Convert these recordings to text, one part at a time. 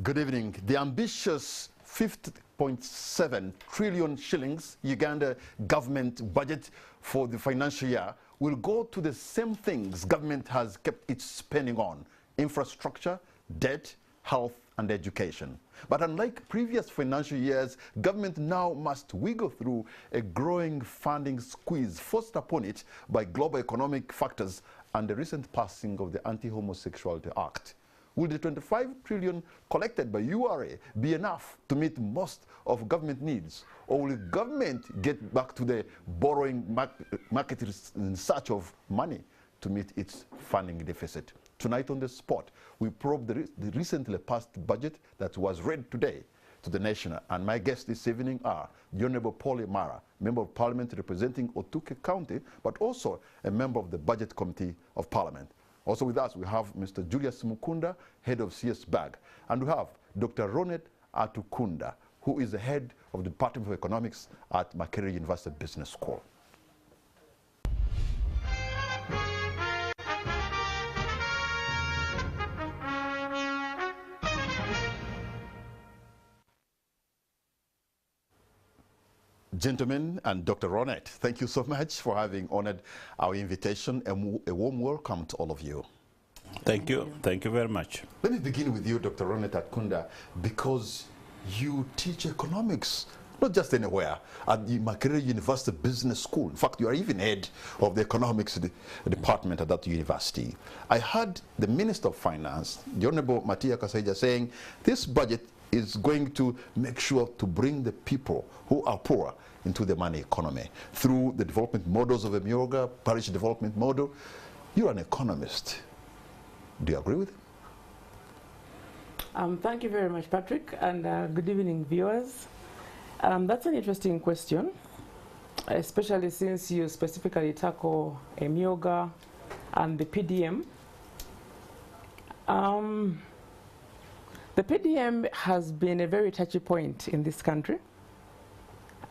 Good evening. The ambitious 50.7 trillion shillings Uganda government budget for the financial year will go to the same things government has kept its spending on: infrastructure, debt, health and education. But unlike previous financial years, government now must wiggle through a growing funding squeeze forced upon it by global economic factors and the recent passing of the Anti-Homosexuality Act. Will the 25 trillion collected by URA be enough to meet most of government needs? Or will government get back to the borrowing market in search of money to meet its funding deficit? Tonight on The Spot, we probe the recently passed budget that was read today to the nation. And my guests this evening are the Honorable Paul Mara, Member of Parliament representing Otuke County, but also a member of the Budget Committee of Parliament. Also with us, we have Mr. Julius Mukunda, head of CS BAG, and we have Dr. Ronet Atukunda, who is the head of the Department of Economics at Makerere University Business School. Gentlemen and Dr. Ronet, thank you so much for having honored our invitation, and a warm welcome to all of you. Thank you. Thank you very much. Let me begin with you, Dr. Ronet Atukunda, because you teach economics, not just anywhere, at the Makerere University Business School. In fact, you are even head of the economics department at that university. I heard the Minister of Finance, the Honorable Matia Kasaija, saying this budget is going to make sure to bring the people who are poor into the money economy through the development models of Emyoga, Parish development model. You're an economist. Do you agree with him? Thank you very much, Patrick, and good evening, viewers. That's an interesting question, especially since you specifically tackle Emyoga and the PDM. The PDM has been a very touchy point in this country,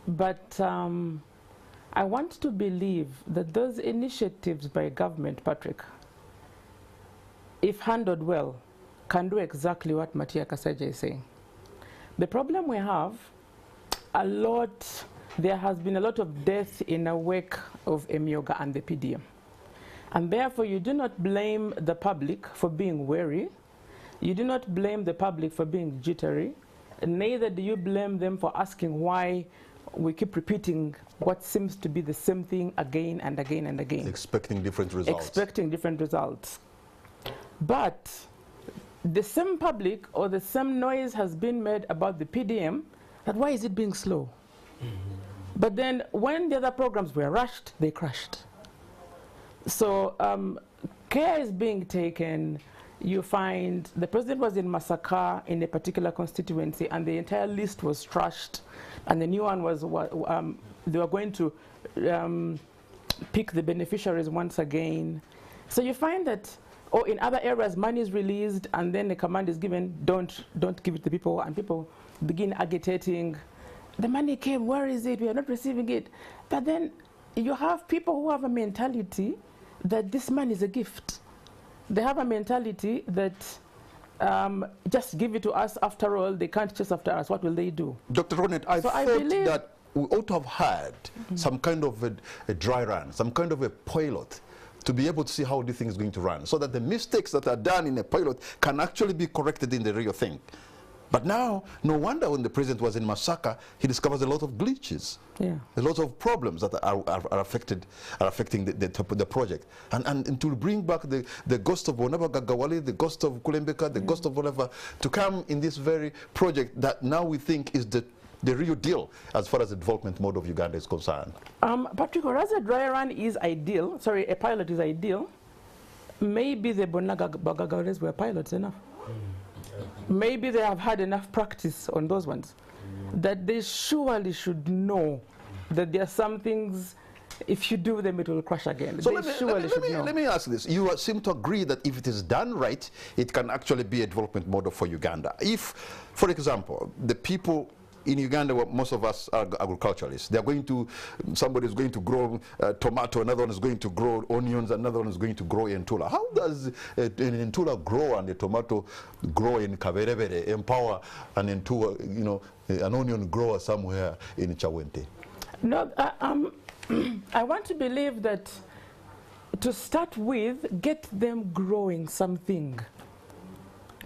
but I want to believe that those initiatives by government, Patrick, if handled well, can do exactly what Matia Kasaija is saying. The problem we have, there has been a lot of death in the wake of Emyoga and the PDM. And therefore, you do not blame the public for being wary. You do not blame the public for being jittery. Neither do you blame them for asking why we keep repeating what seems to be the same thing again and again and again. Expecting different results. Expecting different results. But the same public or the same noise has been made about the PDM, that why is it being slow? But then when the other programs were rushed, they crashed. So care is being taken. You find the president was in Masaka in a particular constituency, and the entire list was trashed, and the new one was they were going to pick the beneficiaries once again. So you find that, or in other areas, money is released, and then the command is given, don't give it to people, and people begin agitating. The money came, where is it? We are not receiving it. But then you have people who have a mentality that this money is a gift. They have a mentality that just give it to us. After all, they can't chase after us. What will they do? Dr. Ronet, I thought that we ought to have had some kind of a dry run, some kind of a pilot to be able to see how this thing is going to run, so that the mistakes that are done in a pilot can actually be corrected in the real thing. But now, no wonder when the president was in Masaka, he discovers a lot of glitches, a lot of problems that are affecting the project. And to bring back the ghost of Bonaba Gagawali, the ghost of Kulembeka, the ghost of whatever, to come in this very project that now we think is the real deal as far as the development mode of Uganda is concerned. Patrick, whereas a dry run is ideal, a pilot is ideal, maybe the Bonaga Bagagares were pilots enough. Maybe they have had enough practice on those ones, that they surely should know that there are some things, if you do them, it will crash again. So let me ask this. You seem to agree that if it is done right, it can actually be a development model for Uganda. If, for example, the people in Uganda, most of us are agriculturalists. They're going to, somebody is going to grow tomato, another one is going to grow onions, another one is going to grow entula. How does an entula grow and a tomato grow in Kaberebere, empower an entula, you know, an onion grower somewhere in Chawente? No, I want to believe that to start with, get them growing something.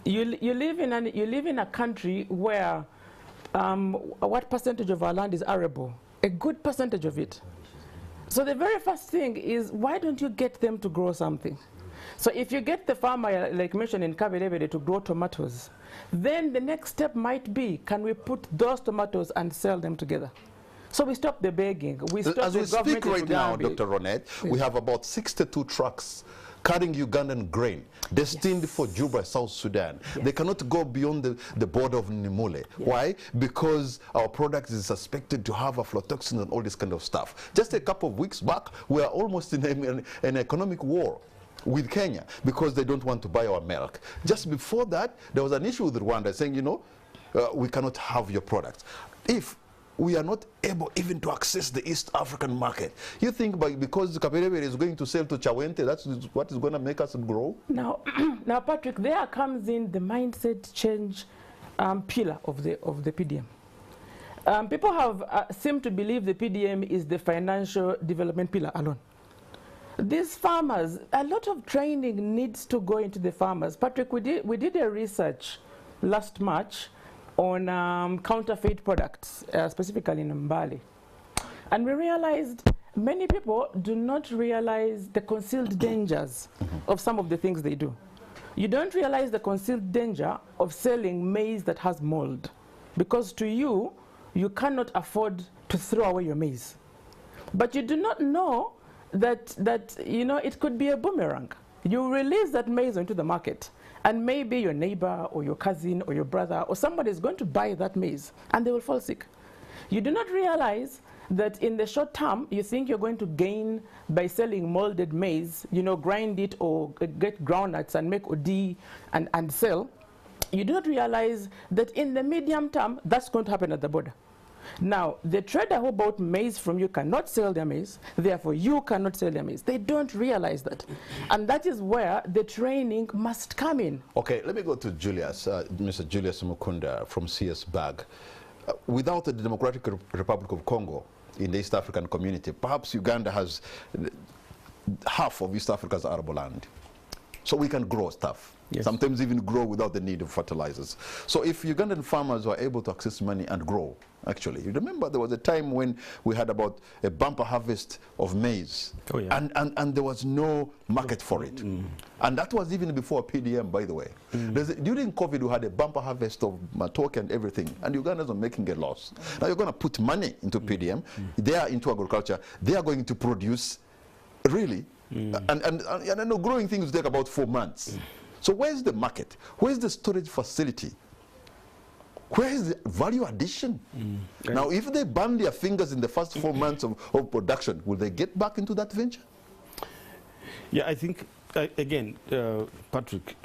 You live in a country where what percentage of our land is arable? A good percentage of it. So the very first thing is, why don't you get them to grow something? So if you get the farmer, like mentioned in Kabelebede, to grow tomatoes, then the next step might be, can we put those tomatoes and sell them together? So we stop the begging. As we speak right now, Dr. Ronette, we have about 62 trucks carrying Ugandan grain destined for Juba, South Sudan. They cannot go beyond the border of Nimule. Why? Because our product is suspected to have aflatoxins and all this kind of stuff. Just a couple of weeks back, we are almost in an economic war with Kenya because they don't want to buy our milk. Just before that, there was an issue with Rwanda saying, you know, we cannot have your products. If we are not able even to access the East African market, you think because Kaperevere is going to sell to Chawente, that's what is going to make us grow? Now, Patrick, there comes in the mindset change pillar of the PDM. People have seemed to believe the PDM is the financial development pillar alone. These farmers, a lot of training needs to go into the farmers. Patrick, we did a research last March on counterfeit products, specifically in Mbale. And we realized many people do not realize the concealed dangers of some of the things they do. You don't realize the concealed danger of selling maize that has mold, because to you, you cannot afford to throw away your maize. But you do not know that you know, it could be a boomerang. You release that maize into the market, and maybe your neighbor or your cousin or your brother or somebody is going to buy that maize and they will fall sick. You do not realize that in the short term, you think you're going to gain by selling molded maize, you know, grind it or get groundnuts and make OD and sell. You do not realize that in the medium term, that's going to happen at the border. Now, the trader who bought maize from you cannot sell their maize, therefore you cannot sell their maize. They don't realize that. And that is where the training must come in. Okay, let me go to Julius, Mr. Julius Mukunda from CS BAG. Without the Democratic Republic of Congo in the East African community, perhaps Uganda has half of East Africa's arable land. So we can grow stuff. Yes. Sometimes even grow without the need of fertilizers. So if Ugandan farmers were able to access money and grow, actually, you remember there was a time when we had about a bumper harvest of maize, and there was no market for it. And that was even before PDM, by the way. During COVID, we had a bumper harvest of matoke and everything, and Ugandans are making a loss. Now you're going to put money into PDM, they are into agriculture, they are going to produce, really, and I know growing things take about 4 months. So where's the market? Where's the storage facility? Where is the value addition? Now, if they burn their fingers in the first 4 months of production, will they get back into that venture? Yeah, I think, again, Patrick,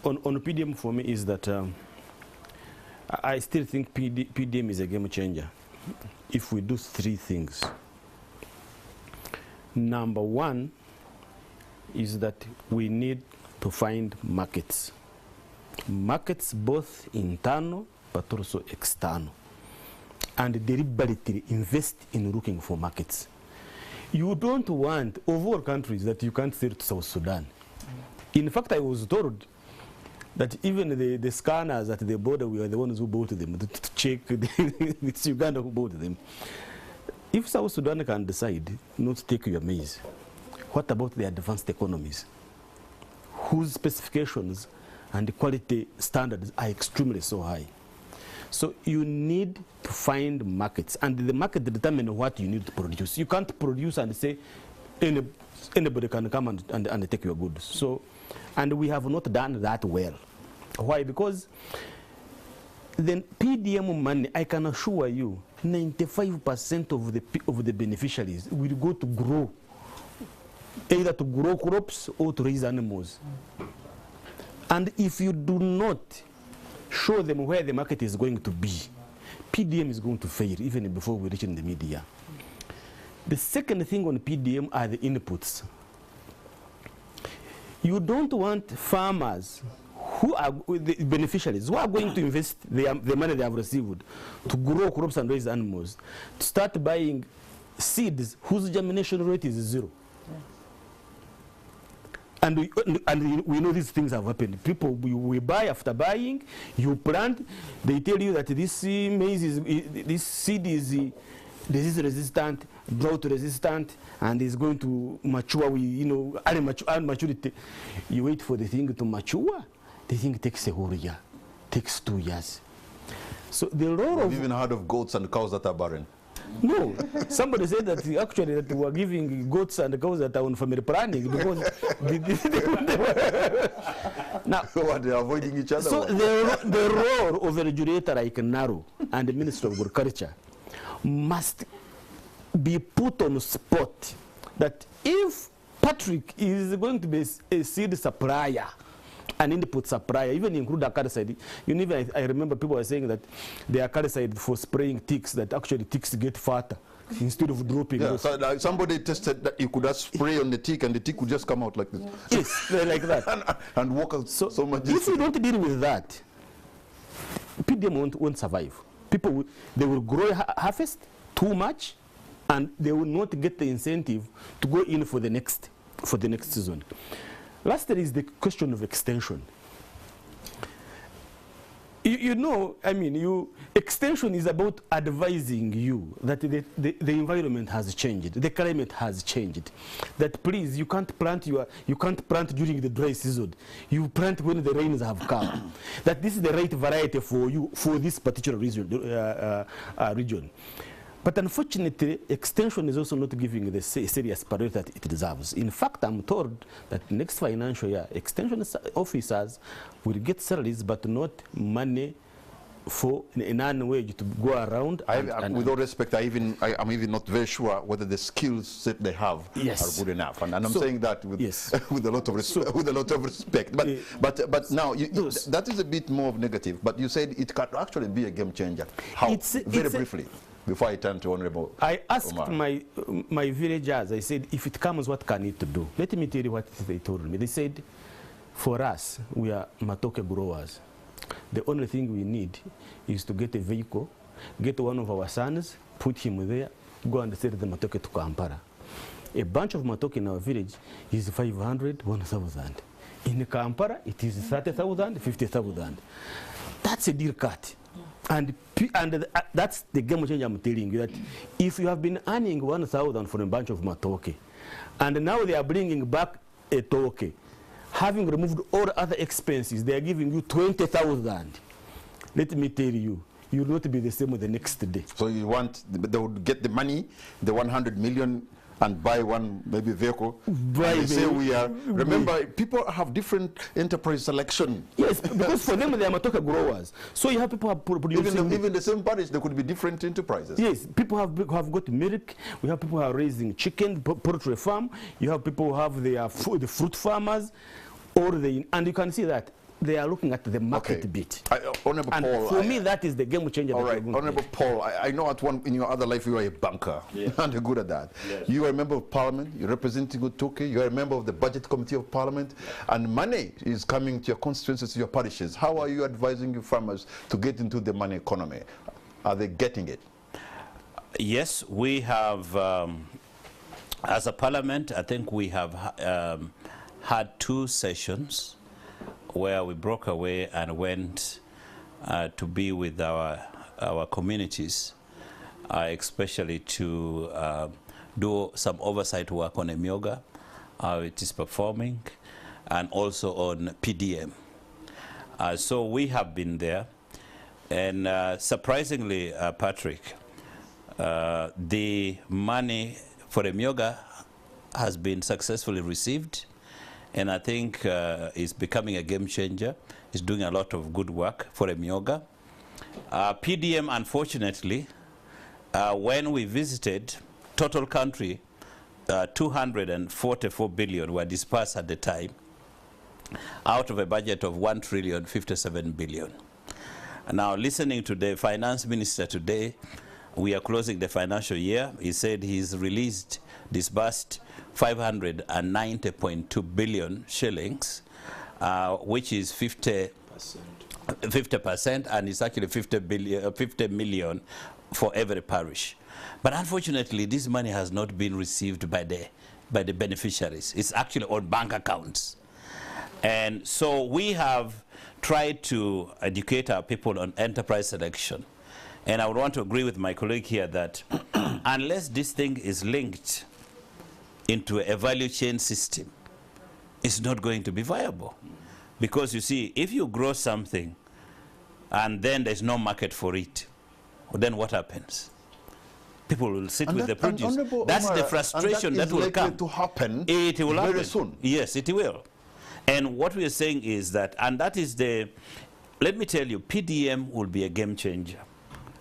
on PDM for me is that I still think PDM is a game changer if we do 3 things. Number 1 is that we need to find markets. Markets both internal but also external. And deliberately invest in looking for markets. You don't want, of all countries, that you can't sell to South Sudan. In fact, I was told that even the scanners at the border were the ones who bought them, to check it's Uganda who bought them. If South Sudan can decide not to take your maize, what about the advanced economies, whose specifications and the quality standards are extremely so high? So you need to find markets, and the market determines what you need to produce. You can't produce and say anybody can come and take your goods. So, and we have not done that well. Why? Because the PDM money, I can assure you, 95% of the beneficiaries will go to grow, either to grow crops or to raise animals. And if you do not show them where the market is going to be, PDM is going to fail even before we reach in the media. The second thing on PDM are the inputs. You don't want farmers who are the beneficiaries, who are going to invest the money they have received to grow crops and raise animals, to start buying seeds whose germination rate is 0. And we know these things have happened. People, we buy, after buying, you plant, they tell you that this maize this seed is disease resistant, drought resistant, and is going to mature, maturity. You wait for the thing to mature, the thing takes a whole year, takes 2 years. So the role of... I've even heard of goats and cows that are barren. No, somebody said that actually that we are giving goats and cows that are on family planning because now they are avoiding each other. So the role of a regulator like NARO and the Minister of Agriculture must be put on spot that if Patrick is going to be a seed supplier, an input supplier, even include acaricide. I remember people were saying that the acaricide for spraying ticks, that actually ticks get fatter instead of dropping. Yeah, so like somebody tested that you could just spray on the tick and the tick would just come out like this. Yes, like that. and walk out so much. If we don't deal with that, PDM won't survive. People, they will grow harvest too much, and they will not get the incentive to go in for the next season. Lastly is the question of extension. Extension is about advising you that the environment has changed, the climate has changed. That please, you can't plant during the dry season. You plant when the rains have come. That this is the right variety for you for this particular region. But unfortunately, extension is also not giving the serious priority that it deserves. In fact, I'm told that next financial year, extension officers will get salaries, but not money for an annual wage to go around. With all respect, I'm even not very sure whether the skills that they have are good enough. And I'm saying that with, with a lot of respect. But now, that is a bit more of negative. But you said it can actually be a game changer. How? Very briefly. Before I turn to Honorable I asked Omar. my villagers, I said, if it comes, what can it do? Let me tell you what they told me. They said, for us, we are matoke growers. The only thing we need is to get a vehicle, get one of our sons, put him there, go and sell the matoke to Kampala. A bunch of matoke in our village is 500, 1,000. In Kampala, it is 30,000, 50,000. That's a deal cut. And that's the game changer I'm telling you, that if you have been earning 1,000 for a bunch of matoke, and now they are bringing back a toke, having removed all other expenses, they are giving you 20,000. Let me tell you, you will not be the same the next day. So you want, they would get the money, the 100 million, and buy one maybe vehicle. They say we are. Remember, people have different enterprise selection. Yes, because for them they are matoke growers. So you have people who are producing. Even the same parish, there could be different enterprises. Yes, people have got milk. We have people who are raising chicken, poultry farm. You have people who have the fruit farmers, and you can see that they are looking at the market bit. Honorable and Paul, for me, that is the game changer. All right, Honorable Paul, I know in your other life you are a banker, and you're good at that. Yes. You are a member of Parliament, you're representing Utoke, you are a member of the Budget Committee of Parliament, and money is coming to your constituencies, to your parishes. How are you advising your farmers to get into the money economy? Are they getting it? Yes, we have, as a Parliament, I think we have had 2 sessions where we broke away and went to be with our communities, especially to do some oversight work on Emyoga, how it is performing, and also on PDM. So we have been there, and surprisingly, Patrick, the money for Emyoga has been successfully received, and I think is becoming a game changer. It's doing a lot of good work for Emyoga. PDM, unfortunately, when we visited, total country, 244 billion were dispersed at the time, out of a budget of 1,057 billion. Now, listening to the finance minister today, we are closing the financial year. He said he's disbursed 590.2 billion shillings, which is 50%, and it's actually 50 million for every parish. But unfortunately, this money has not been received by the beneficiaries. It's actually on bank accounts. And so we have tried to educate our people on enterprise selection. And I would want to agree with my colleague here that unless this thing is linked into a value chain system, it's not going to be viable. Because you see, if you grow something and then there's no market for it, then what happens? People will sit with the produce. That's the frustration that will come. To happen it will very happen. soon. Yes, it will. And what we are saying is that, and that is the, let me tell you, PDM will be a game changer,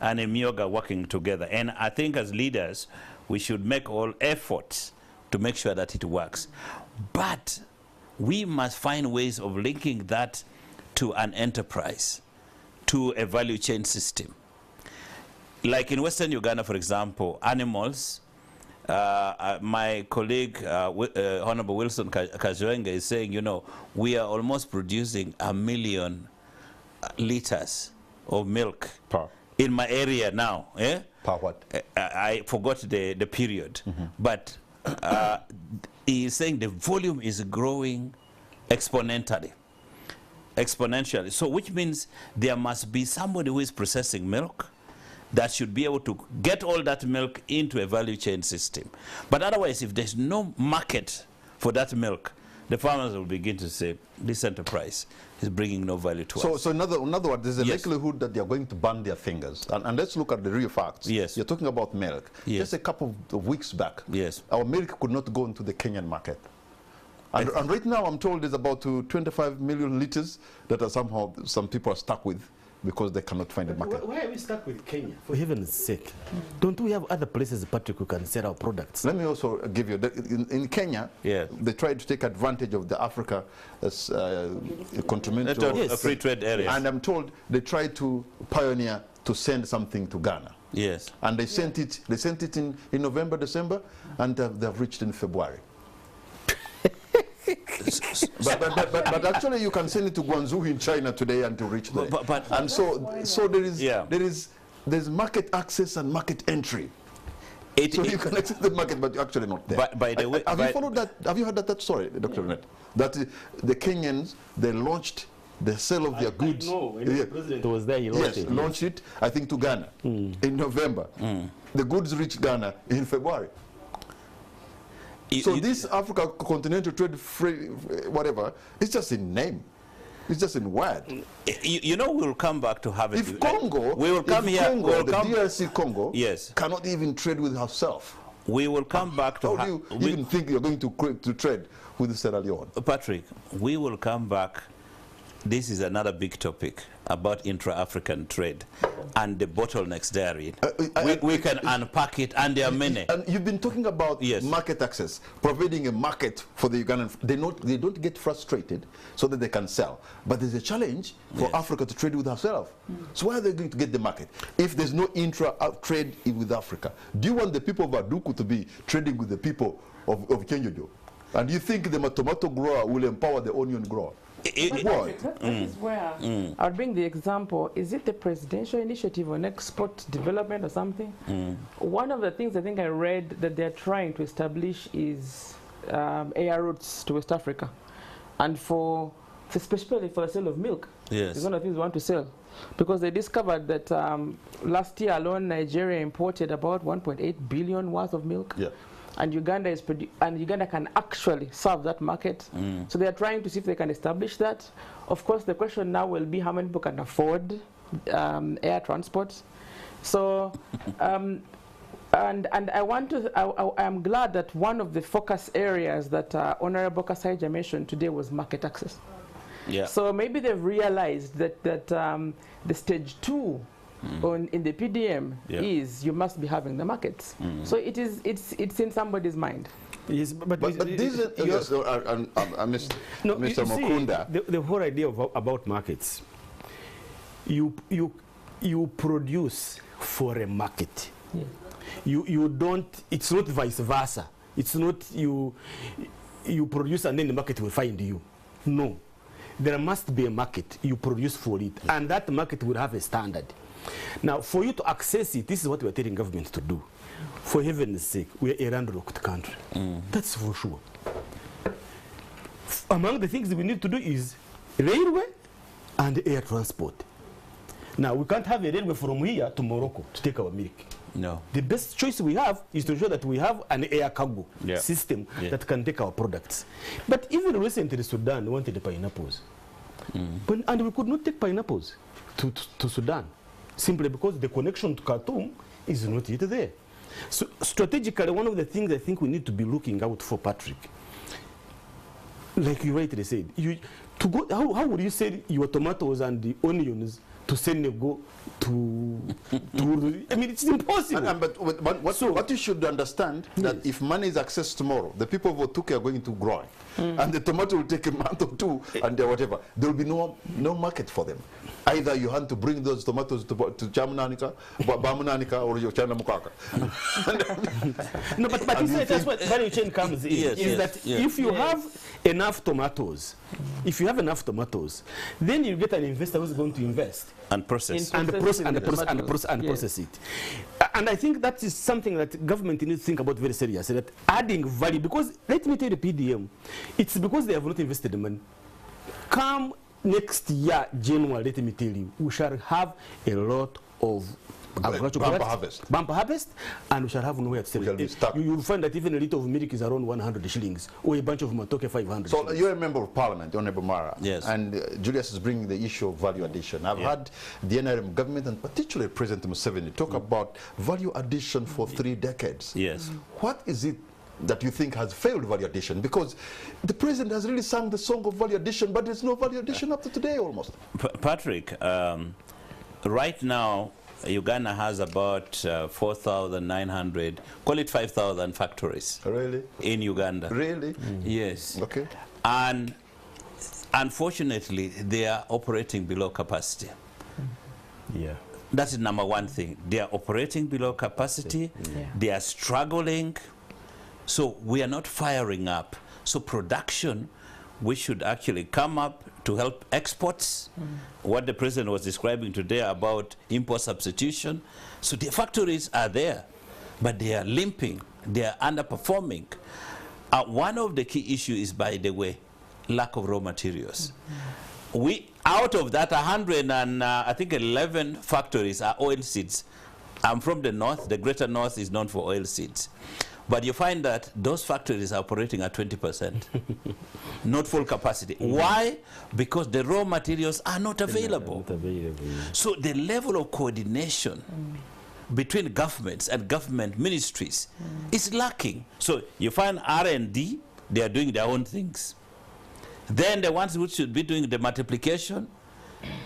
and Myoga working together. And I think as leaders, we should make all efforts to make sure that it works. But we must find ways of linking that to an enterprise, to a value chain system. Like in Western Uganda, for example, animals, my colleague, Honorable Wilson Kajwenga, is saying, you know, we are almost producing 1 million liters of milk in my area now. Eh? Per what? I forgot the period. But he is saying the volume is growing exponentially. So which means there must be somebody who is processing milk that should be able to get all that milk into a value chain system. But otherwise, if there's no market for that milk, the farmers will begin to say, this enterprise is bringing no value to us. So in other words, there's a likelihood that they're going to burn their fingers. And let's look at the real facts. Yes. You're talking about milk. Yes. Just a couple of weeks back, yes, our milk could not go into the Kenyan market. And right now, I'm told there's about 25 million liters that are somehow, some people are stuck with because they cannot find a market. Why are we stuck with Kenya? For heaven's sake. Don't we have other places, Patrick, who can sell our products? Let me also give you, in Kenya, they tried to take advantage of the Africa as continental a free trade area. And I'm told they tried to pioneer to send something to Ghana. Yes. And they sent it in November, December, and they've reached in February. but actually, you can send it to Guangzhou in China today and to reach there. And so there's market access and market entry. So you can access the market, but you're actually not there. By the way, have you followed that? Have you heard that story, Dr. Net? That the Kenyans, they launched the sale of their goods. No, when the president was there, he launched it. Launched it, I think, to Ghana in November. The goods reached Ghana in February. So this Africa continental trade free, whatever, it's just in name. It's just in word. You know, we'll come back to have it. If Congo, we will come here. Congo, the DRC Congo, yes, cannot even trade with herself. We will come back to. How do you even think you're going to trade with Sierra Leone? Patrick, we will come back. This is another big topic about intra-African trade and the bottlenecks therein. We can unpack it, and there are many. And you've been talking about market access, providing a market for the Ugandan. They don't get frustrated so that they can sell. But there's a challenge for Africa to trade with herself. So where are they going to get the market if there's no intra-trade with Africa? Do you want the people of Aduku to be trading with the people of Kenyojo? And do you think the tomato grower will empower the onion grower? That is where I'll bring the example. Is it the presidential initiative on export development or something? One of the things I think I read that they're trying to establish is air routes to West Africa, and especially for the sale of milk. Yes, it's one of the things we want to sell, because they discovered that last year alone Nigeria imported about 1.8 billion worth of milk. Yeah. And Uganda can actually serve that market. So they are trying to see if they can establish that. Of course, the question now will be how many people can afford air transport. So, and I am glad that one of the focus areas that Honorable Kasaija mentioned today was market access. Yeah. So maybe they've realized that the stage 2 in the PDM is you must be having the markets. So it's in somebody's mind. Yes, but this is Mr. Mukunda. The whole idea about markets. you produce for a market. Yeah. You don't, it's not vice versa. It's not you produce and then the market will find you. No. There must be a market. You produce for it. And that market will have a standard. Now, for you to access it, this is what we're telling government to do. For heaven's sake, we're a landlocked country. That's for sure. Among the things we need to do is railway and air transport. Now, we can't have a railway from here to Morocco to take our milk. No. The best choice we have is to ensure that we have an air cargo system that can take our products. But even recently, Sudan wanted the pineapples. And we could not take pineapples to Sudan, simply because the connection to Khartoum is not yet there. So strategically, one of the things I think we need to be looking out for, Patrick, like you rightly said, how would you sell your tomatoes and the onions to Senegal to I mean, it's impossible. But what you should understand, that if money is accessed tomorrow, the people of Otuke are going to grow. And the tomato will take a month or two, and whatever. There will be no market for them. Either you have to bring those tomatoes to Chamunanika, Bamunanika, or your China Mukaka. No, but you say that's what value chain comes in. If you have enough tomatoes, then you get an investor who's going to invest and process process it. And I think that is something that government needs to think about very seriously, that adding value, because let me tell you, PDM, it's because they have not invested the money. Come next year, January, let me tell you, we shall have a lot of bumper harvest, and we shall have nowhere to sell it. You will find that even a liter of milk is around 100 shillings, or a bunch of matoke 500 So shillings. you're a member of parliament, Honorable Mara. Yes. And Julius is bringing the issue of value addition. I've had the NRM government, and particularly President Museveni, talk about value addition for 3 decades. Yes. What is it that you think has failed value addition? Because the president has really sung the song of value addition, but there's no value addition up to today almost. Patrick, right now, Uganda has about 4,900, call it 5,000 factories. Really? In Uganda. Really? Yes. Okay. And unfortunately, they are operating below capacity. Yeah. That's the number one thing. They are operating below capacity. They are struggling. So we are not firing up. So production, we should actually come up to help exports. What the president was describing today about import substitution. So the factories are there, but they are limping. They are underperforming. One of the key issues is, by the way, lack of raw materials. We, out of that 111 factories are oil seeds. I'm from the north. The greater north is known for oil seeds. But you find that those factories are operating at 20%, not full capacity. Why? Because the raw materials are not available. So the level of coordination between governments and government ministries is lacking. So you find R&D, they are doing their own things. Then the ones which should be doing the multiplication,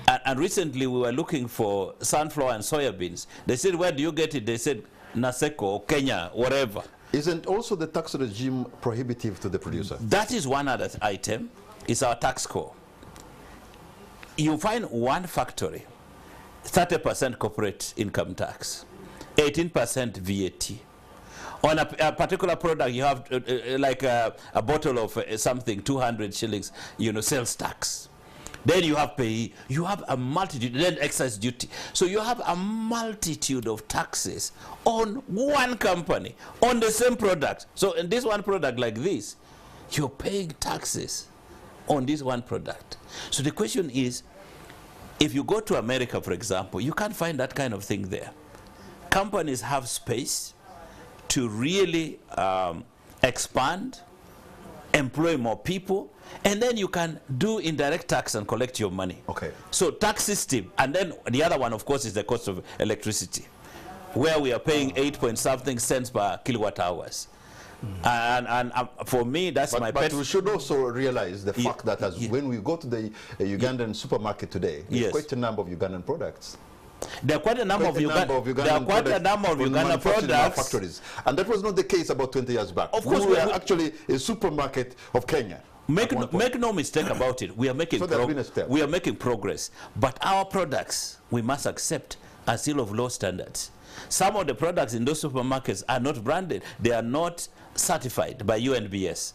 and recently we were looking for sunflower and soya beans. They said, where do you get it? They said, Naseko or Kenya, whatever. Isn't also the tax regime prohibitive to the producer? That is one other item. It's our tax code. You find one factory, 30% corporate income tax, 18% VAT. On a particular product, you have like a bottle of something, 200 shillings, sales tax. Then you have pay, you have a multitude, then excise duty. So you have a multitude of taxes on one company, on the same product. So in this one product like this, you're paying taxes on this one product. So the question is, if you go to America, for example, you can't find that kind of thing there. Companies have space to really expand, employ more people, and then you can do indirect tax and collect your money. Okay. So tax system, and then the other one, of course, is the cost of electricity, where we are paying 8-point-something cents per kilowatt hours. And for me, that's my pet. But we should also realize the fact that when we go to the Ugandan supermarket today, there's quite a number of Ugandan products. There are quite a number of Uganda products. Factories. And that was not the case about 20 years back. Of course, we were actually a supermarket of Kenya. Make no mistake about it. We are making we are making progress, but our products we must accept are still of low standards. Some of the products in those supermarkets are not branded. They are not certified by UNBS.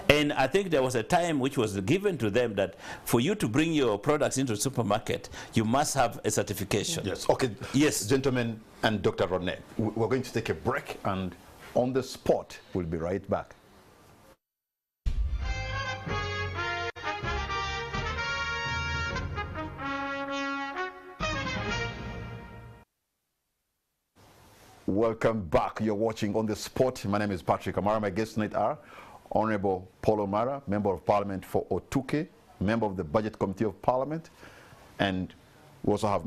And I think there was a time which was given to them that for you to bring your products into the supermarket, you must have a certification. Yes. Okay. Yes. Gentlemen and Dr. Ronette, we're going to take a break, and on the spot, we'll be right back. Welcome back. You're watching On the Spot. My name is Patrick Amara. My guests tonight are Honorable Paul Omara, Member of Parliament for Otuke, Member of the Budget Committee of Parliament, and we also have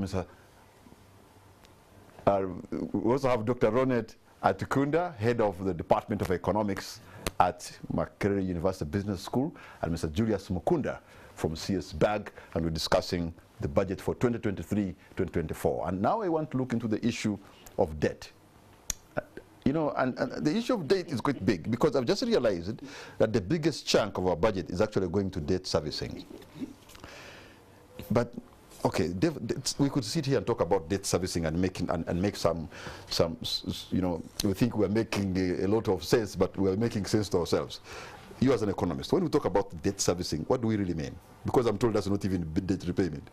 Dr. Ronette Atukunda, Head of the Department of Economics at Makerere University Business School, and Mr. Julius Mukunda from CS BAG, and we're discussing the budget for 2023-2024. And now I want to look into the issue of debt. You know, and the issue of debt is quite big, because I've just realized that the biggest chunk of our budget is actually going to debt servicing. But okay, we could sit here and talk about debt servicing and make some, you know, we think we're making a lot of sense, but we're making sense to ourselves. You as an economist, when we talk about debt servicing, what do we really mean? Because I'm told that's not even debt repayment.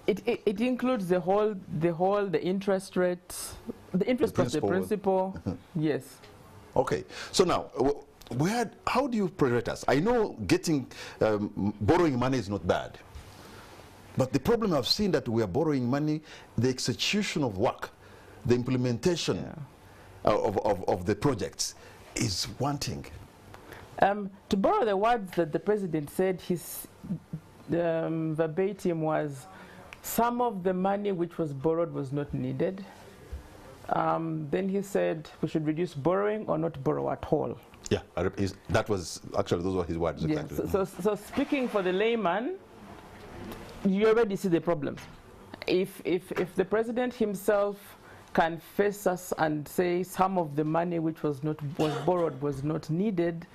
It includes the interest rate, the interest plus the principal. Yes. Okay. So now, how do you prioritize? I know borrowing money is not bad, but the problem I've seen that we are borrowing money, the execution of work, the implementation of the projects is wanting. To borrow the words that the president said, his verbatim was, some of the money which was borrowed was not needed. Then he said we should reduce borrowing or not borrow at all. Yeah, that was actually, those were his words. Yeah, exactly. so speaking for the layman, you already see the problems. If the president himself can face us and say some of the money which was borrowed was not needed,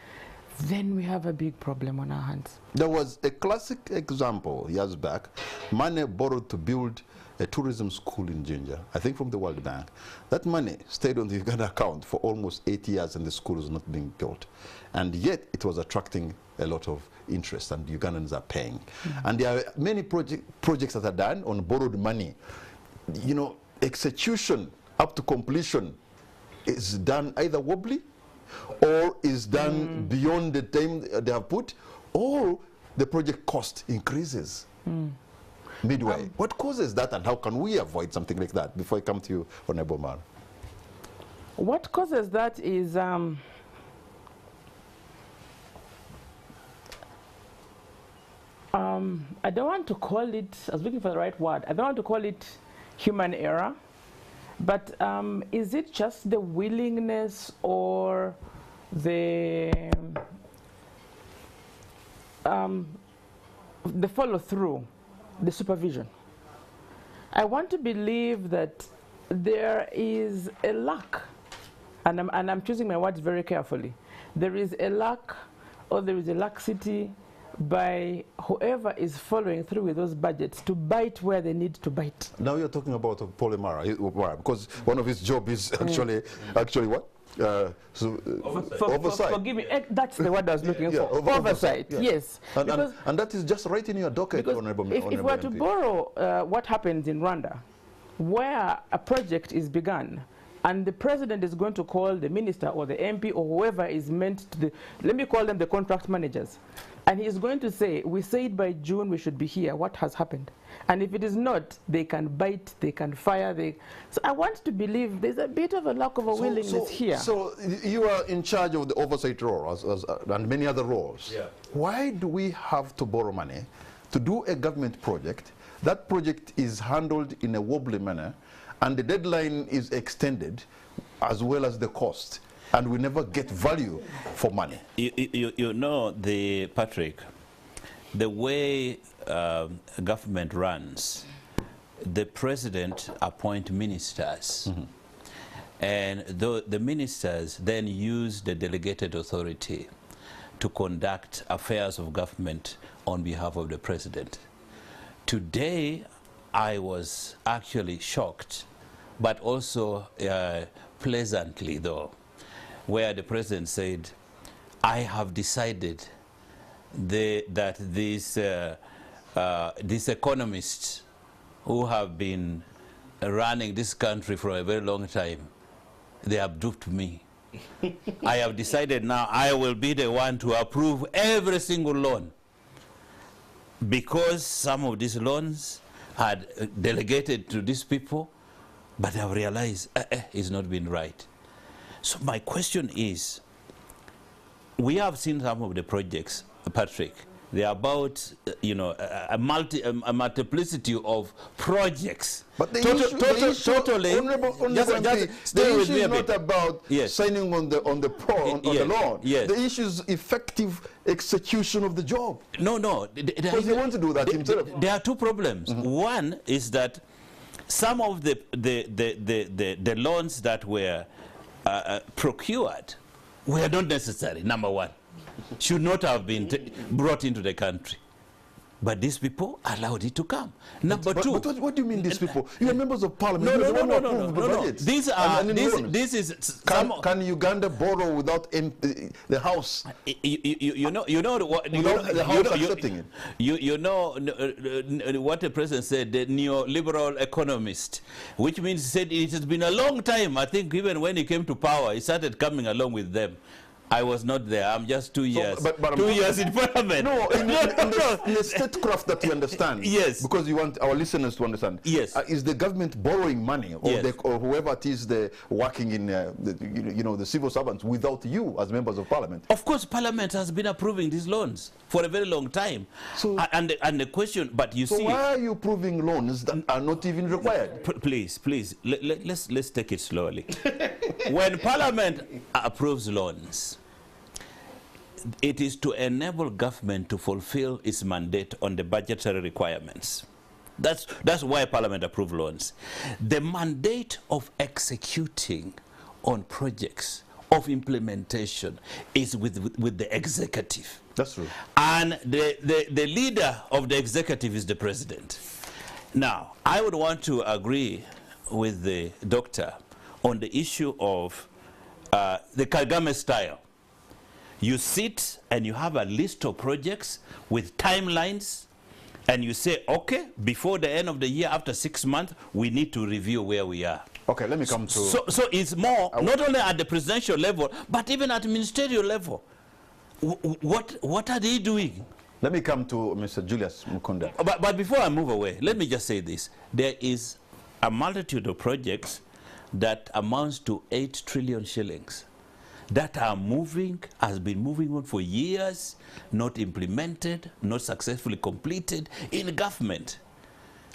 then we have a big problem on our hands. There was a classic example years back, money borrowed to build a tourism school in Jinja, I think from the World Bank. That money stayed on the Uganda account for almost 8 years and the school was not being built. And yet it was attracting a lot of interest, and the Ugandans are paying. And there are many projects that are done on borrowed money. You know, execution up to completion is done either wobbly, or is done beyond the time they have put, or the project cost increases midway. What causes that, and how can we avoid something like that? Before I come to you, Honorable Man. What causes that is I don't want to call it, I was looking for the right word, I don't want to call it human error, but is it just the willingness or the follow-through, the supervision? I want to believe that there is a lack, and I'm choosing my words very carefully. There is a lack, or there is a laxity by whoever is following through with those budgets to bite where they need to bite. Now you're talking about Paul Omara, because one of his jobs is actually what? Oversight. Forgive me, that's the word I was looking for. Oversight, yes. And that is just right in your docket, Honorable. If we were to borrow what happens in Rwanda, where a project is begun, and the president is going to call the minister or the MP or whoever is meant to, let me call them the contract managers, and he is going to say, we said by June we should be here, what has happened? And if it is not, they can bite, they can fire. So I want to believe there's a bit of a lack of a willingness here. So you are in charge of the oversight role and many other roles. Yeah. Why do we have to borrow money to do a government project? That project is handled in a wobbly manner, and the deadline is extended as well as the cost, and we never get value for money. You know, Patrick, the way government runs, the president appoints ministers. And the ministers then use the delegated authority to conduct affairs of government on behalf of the president. Today, I was actually shocked, but also pleasantly though, where the president said, I have decided that these economists who have been running this country for a very long time, they have duped me. I have decided now I will be the one to approve every single loan, because some of these loans had delegated to these people, but I have realized it's not been right. So my question is, we have seen some of the projects, Patrick. They are about, you know, a multiplicity of projects. But the issue, totally. The issue is not about signing on the loan. Yes. The issue is effective execution of the job. No. Because he wants to do that himself. There are two problems. One is that some of the loans that were procured were not necessary, number one. Should not have been brought into the country. But these people allowed it to come. Number two. But what do you mean these people? You are members of parliament. No. These are, this is... Can Uganda borrow without the House? You know what... The House accepting it. You know what the president said, the neoliberal economist, which means he said it has been a long time. I think even when he came to power, he started coming along with them. I was not there. I'm just 2 years. But 2 years in parliament. No, in the statecraft that you understand. Yes. Because you want our listeners to understand. Yes. Is the government borrowing money, or, yes, or whoever it is working in the civil servants without you as members of parliament? Of course, parliament has been approving these loans for a very long time. So and the question, but you see. So why are you approving loans that are not even required? Please, let's take it slowly. When parliament approves loans, it is to enable government to fulfill its mandate on the budgetary requirements. That's why parliament approves loans. The mandate of executing on projects of implementation is with the executive. That's true. And the leader of the executive is the president. Now, I would want to agree with the doctor on the issue of the Kagame style. You sit and you have a list of projects with timelines, and you say, okay, before the end of the year, after 6 months, we need to review where we are. Okay, let me come to... So it's more, not only at the presidential level, but even at the ministerial level. What are they doing? Let me come to Mr. Julius Mukunda. But before I move away, let me just say this. There is a multitude of projects that amounts to 8 trillion shillings that are moving, has been moving on for years, not implemented, not successfully completed in government.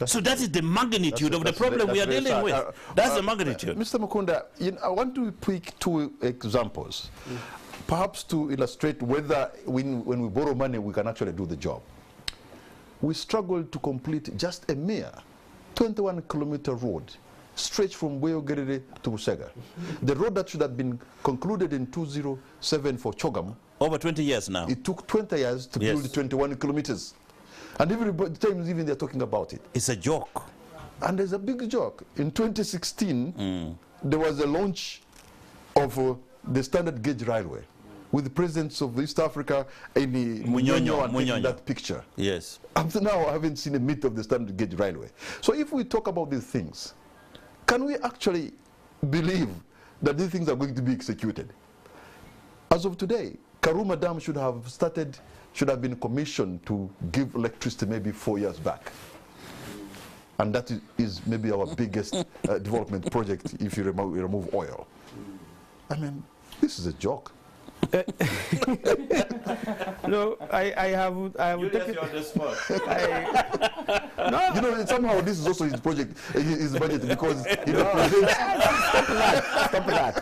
So that is the magnitude of the problem we are dealing with. That's the magnitude. Mr. Mukunda, I want to pick 2 examples, perhaps to illustrate whether when we borrow money, we can actually do the job. We struggled to complete just a mere 21-kilometer road stretched from Weogerere to Busega. The road that should have been concluded in 2007 for Chogam. Over 20 years now. It took 20 years to build 21 kilometers. And every time even they're talking about it. It's a joke. And there's a big joke. In 2016, there was a launch of the standard gauge railway with the presidents of East Africa and Munyonyo in that picture. Yes. Up to now, I haven't seen a meat of the standard gauge railway. So if we talk about these things, can we actually believe that these things are going to be executed? As of today, Karuma Dam should have been commissioned to give electricity maybe 4 years back. And that is maybe our biggest development project if you remove oil. I mean, this is a joke. No, I would take it. On the spot. No, somehow this is also his project, his budget, because stop that.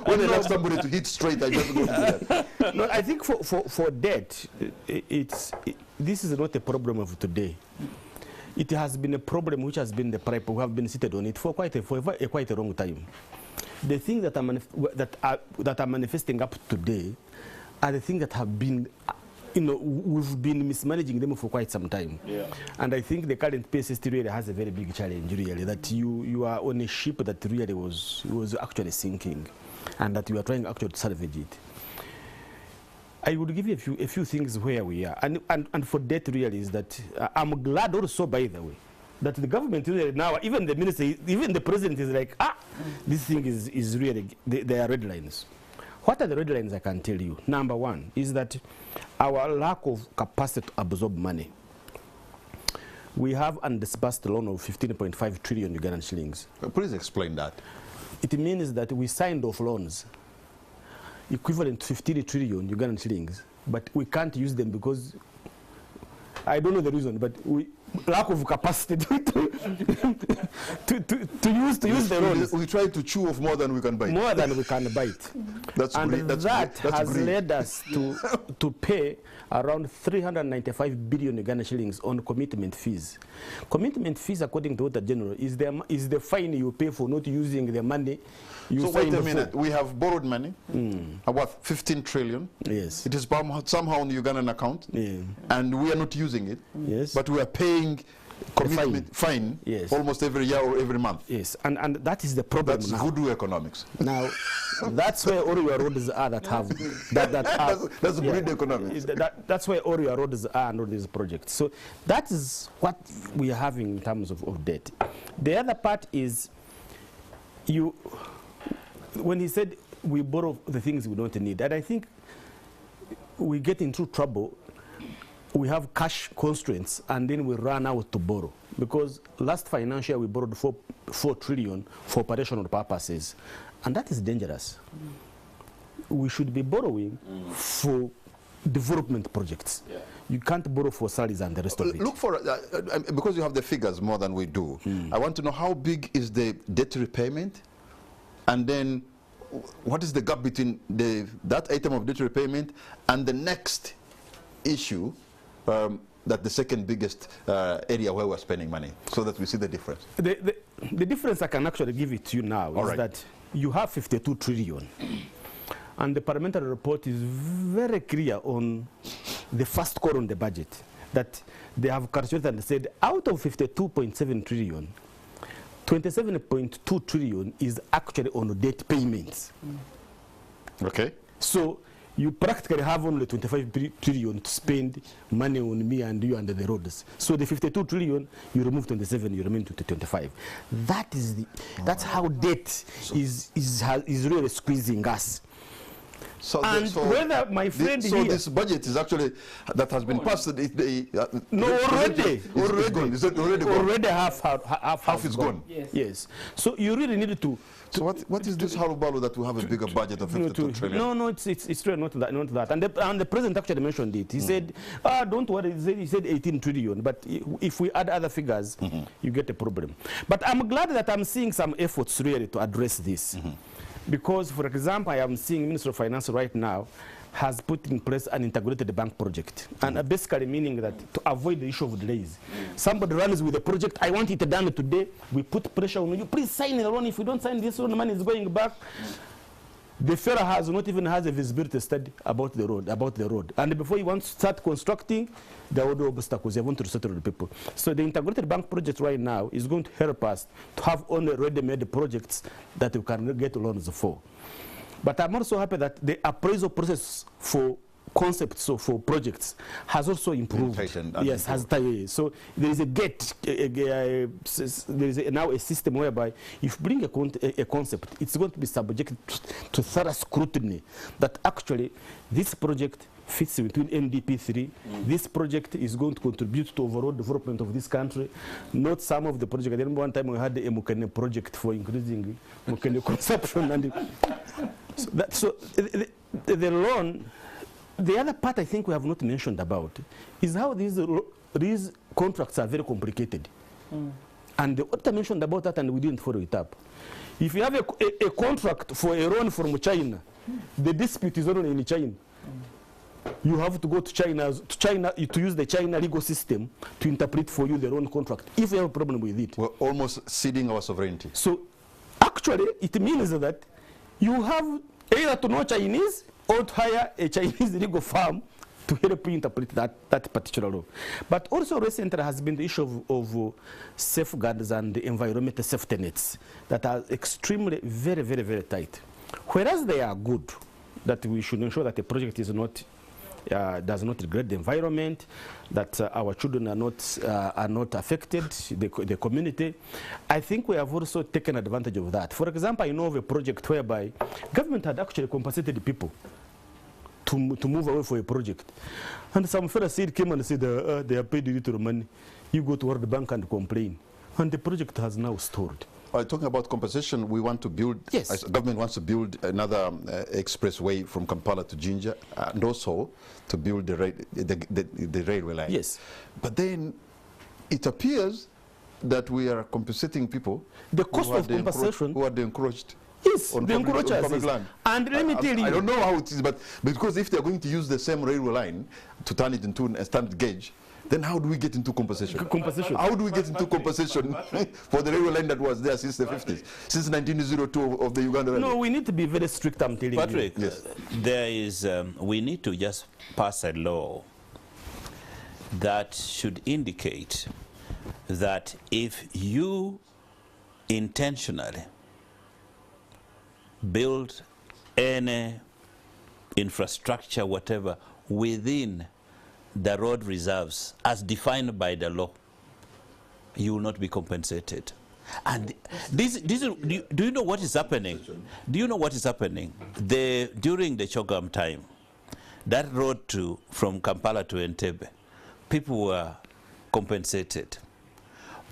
When I ask somebody to hit straight, I just go to that. No, I think for debt, this is not a problem of today. It has been a problem which has been the people who have been seated on it for quite a long time. the things that are manifesting up today are the things that have been, we've been mismanaging them for quite some time. Yeah. And I think the current pay system really has a very big challenge, really, that you are on a ship that really was actually sinking, and that you are trying actually to salvage it. I would give you a few things where we are, and for that really is that I'm glad also, by the way, that the government really now, even the minister, even the president is like, this thing is really, they are red lines. What are the red lines I can tell you? Number one is that our lack of capacity to absorb money. We have undisbursed loan of 15.5 trillion Ugandan shillings. Please explain that. It means that we signed off loans equivalent to 15 trillion Ugandan shillings, but we can't use them because I don't know the reason, but we lack of capacity to use the loans. We try to chew off more than we can bite. More than we can bite. That has led us to pay around 395 billion Uganda shillings on commitment fees. Commitment fees, according to Auditor General, is the fine you pay for not using the money you So wait a minute, we have borrowed money, about 15 trillion. Yes. It is somehow on the Ugandan account, and we are not using it. Yes. But we are paying commitment fine almost every year or every month. Yes, and that is the problem. That's now. voodoo economics. Now, that's where all your roads are that have that's grid economics. That's where all your roads are and all these projects. So that is what we are having in terms of debt. The other part is when he said we borrow the things we don't need, and I think we get into trouble. We have cash constraints, and then we run out to borrow. Because last financial year, we borrowed 4 trillion for operational purposes, and that is dangerous. We should be borrowing for development projects. Yeah. You can't borrow for salaries and the rest of it. Look for, because you have the figures more than we do, I want to know how big is the debt repayment, and then what is the gap between that item of debt repayment and the next issue, that the second biggest area where we're spending money, so that we see the difference. The difference I can actually give it to you now is that you have 52 trillion. And the parliamentary report is very clear on the first call on the budget, that they have calculated and said out of 52.7 trillion, 27.2 trillion is actually on debt payments. Okay. So you practically have only 25 trillion to spend money on me and you under the roads. So the 52 trillion, you remove 27, you remain to 25. That's how debt is really squeezing us. So and whether my friend so this budget is actually that has been passed. Already half is gone. Yes. So you really need to. So what is this harubalu that we have a bigger budget of 52 trillion? No, it's really not that. And the president actually mentioned it. He said, don't worry. He said 18 trillion. But if we add other figures, you get a problem. But I'm glad that I'm seeing some efforts really to address this. Because, for example, I am seeing Minister of Finance right now has put in place an integrated bank project. And basically meaning that to avoid the issue of delays. Somebody runs with a project, I want it done today, we put pressure on you, please sign the loan. If you don't sign this loan, the money is going back. The fellow has not even has a visibility study about the road. And before he wants to start constructing, there are other obstacles. They want to settle the people. So the integrated bank project right now is going to help us to have only ready-made projects that we can get loans for. But I'm also happy that the appraisal process for concepts or for projects has also improved. Yes, so there is there is now a system whereby if you bring a concept, it's going to be subjected to thorough scrutiny that actually this project fits between NDP3. This project is going to contribute to overall development of this country, not some of the projects. I remember one time we had a Mukene project for increasing Mukene consumption. And so the loan. The other part I think we have not mentioned about is how these contracts are very complicated. And the author mentioned about that and we didn't follow it up. If you have a contract for a loan from China, the dispute is only in China. You have to go to China to use the China legal system to interpret for you the loan contract if you have a problem with it. We're almost ceding our sovereignty. So actually, it means that you have either to know Chinese or to hire a Chinese legal firm to help you interpret that particular law. But also recently has been the issue of safeguards and environmental safety nets that are extremely very, very, very tight. Whereas they are good, that we should ensure that the project is not does not degrade the environment, that our children are not affected, the community. I think we have also taken advantage of that. For example, I know of a project whereby government had actually compensated people to move away for a project. And some fellow came and said, they are paid little money. You go to World Bank and complain. And the project has now stalled. Talking about compensation, we want to build, yes. Government wants to build another expressway from Kampala to Jinja, and also to build the railway line. Yes. But then it appears that we are compensating people. The cost of compensation. Who are the encroached. Yes, on the encroachers. land. And let me tell you. I don't know how it is, but because if they're going to use the same railway line to turn it into a standard gauge, then how do we get into compensation? How do we get into compensation for the railway line that was there since the 50s, since 1902 of the Uganda Revenue? No, we need to be very strict, I'm telling Patrick, you. Yes. There is, we need to just pass a law that should indicate that if you intentionally build any infrastructure, whatever, within the road reserves as defined by the law, you will not be compensated. And do you know what is happening? Do you know what is happening? During the Chogam time, that road from Kampala to Entebbe, people were compensated.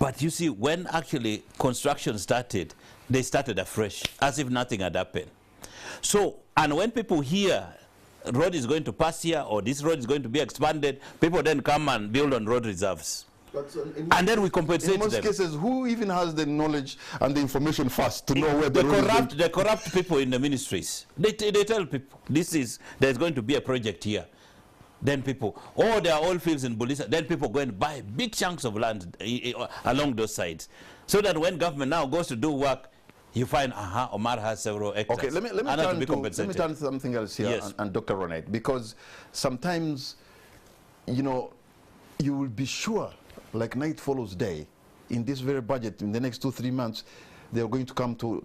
But you see, when actually construction started, they started afresh, as if nothing had happened. So, and when people hear road is going to pass here, or this road is going to be expanded, people then come and build on road reserves. And then we compensate them. In most cases, who even has the knowledge and the information first to know where the road is going to... The corrupt people in the ministries. They tell people, there's going to be a project here. Then people, there are oil fields in Bulisa. Then people go and buy big chunks of land along those sides. So that when government now goes to do work, you find, Omar has several hectares. Okay, let me turn to something else here, yes. and Dr. Ronait, because sometimes, you know, you will be sure, like night follows day, in this very budget, in the next 2-3 months, they are going to come to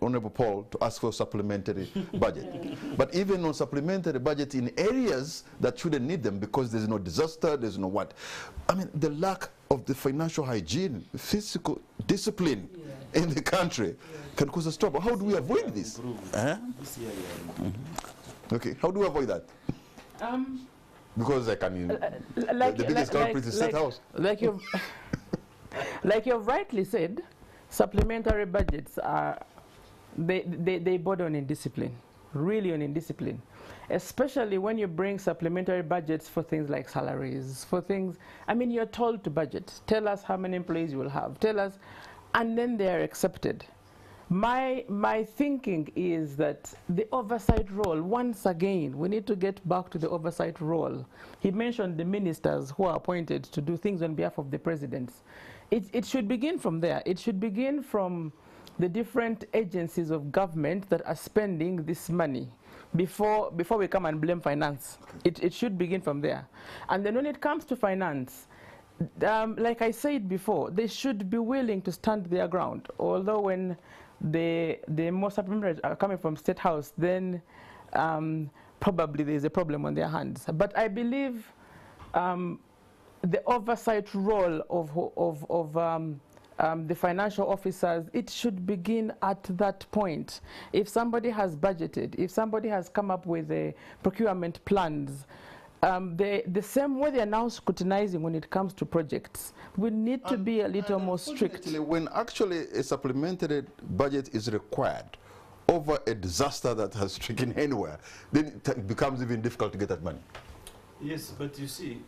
Honorable Paul to ask for a supplementary budget. But even on supplementary budget in areas that shouldn't need them because there's no disaster, there's no what. I mean, the lack of the financial hygiene, fiscal discipline in the country can cause us trouble. How do we avoid this? Okay, how do we avoid that? Because I can, the biggest culprit is State House. Like you've rightly said, supplementary budgets are, they border on indiscipline, really on indiscipline. Especially when you bring supplementary budgets for things like salaries, for things, I mean, you're told to budget. Tell us how many employees you will have. Tell us, and then they are accepted. My thinking is that the oversight role, once again, we need to get back to the oversight role. He mentioned the ministers who are appointed to do things on behalf of the presidents. It should begin from there. It should begin from the different agencies of government that are spending this money before we come and blame finance. It should begin from there. And then when it comes to finance, like I said before, they should be willing to stand their ground. Although when the more supplementaries are coming from State House, then probably there's a problem on their hands. But I believe the oversight role of the financial officers, it should begin at that point. If somebody has budgeted, if somebody has come up with procurement plans, the same way they are now scrutinizing when it comes to projects, we need to be a little more strict. When actually a supplementary budget is required over a disaster that has stricken anywhere, then it becomes even difficult to get that money. Yes, but you see,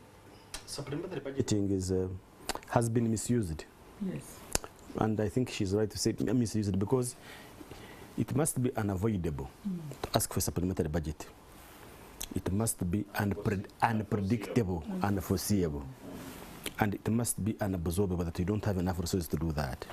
supplementary budgeting has been misused. Yes. And I think she's right to say misused because it must be unavoidable to ask for supplementary budget. It must be unpredictable, unforeseeable. And it must be unabsorbable that you don't have enough resources to do that.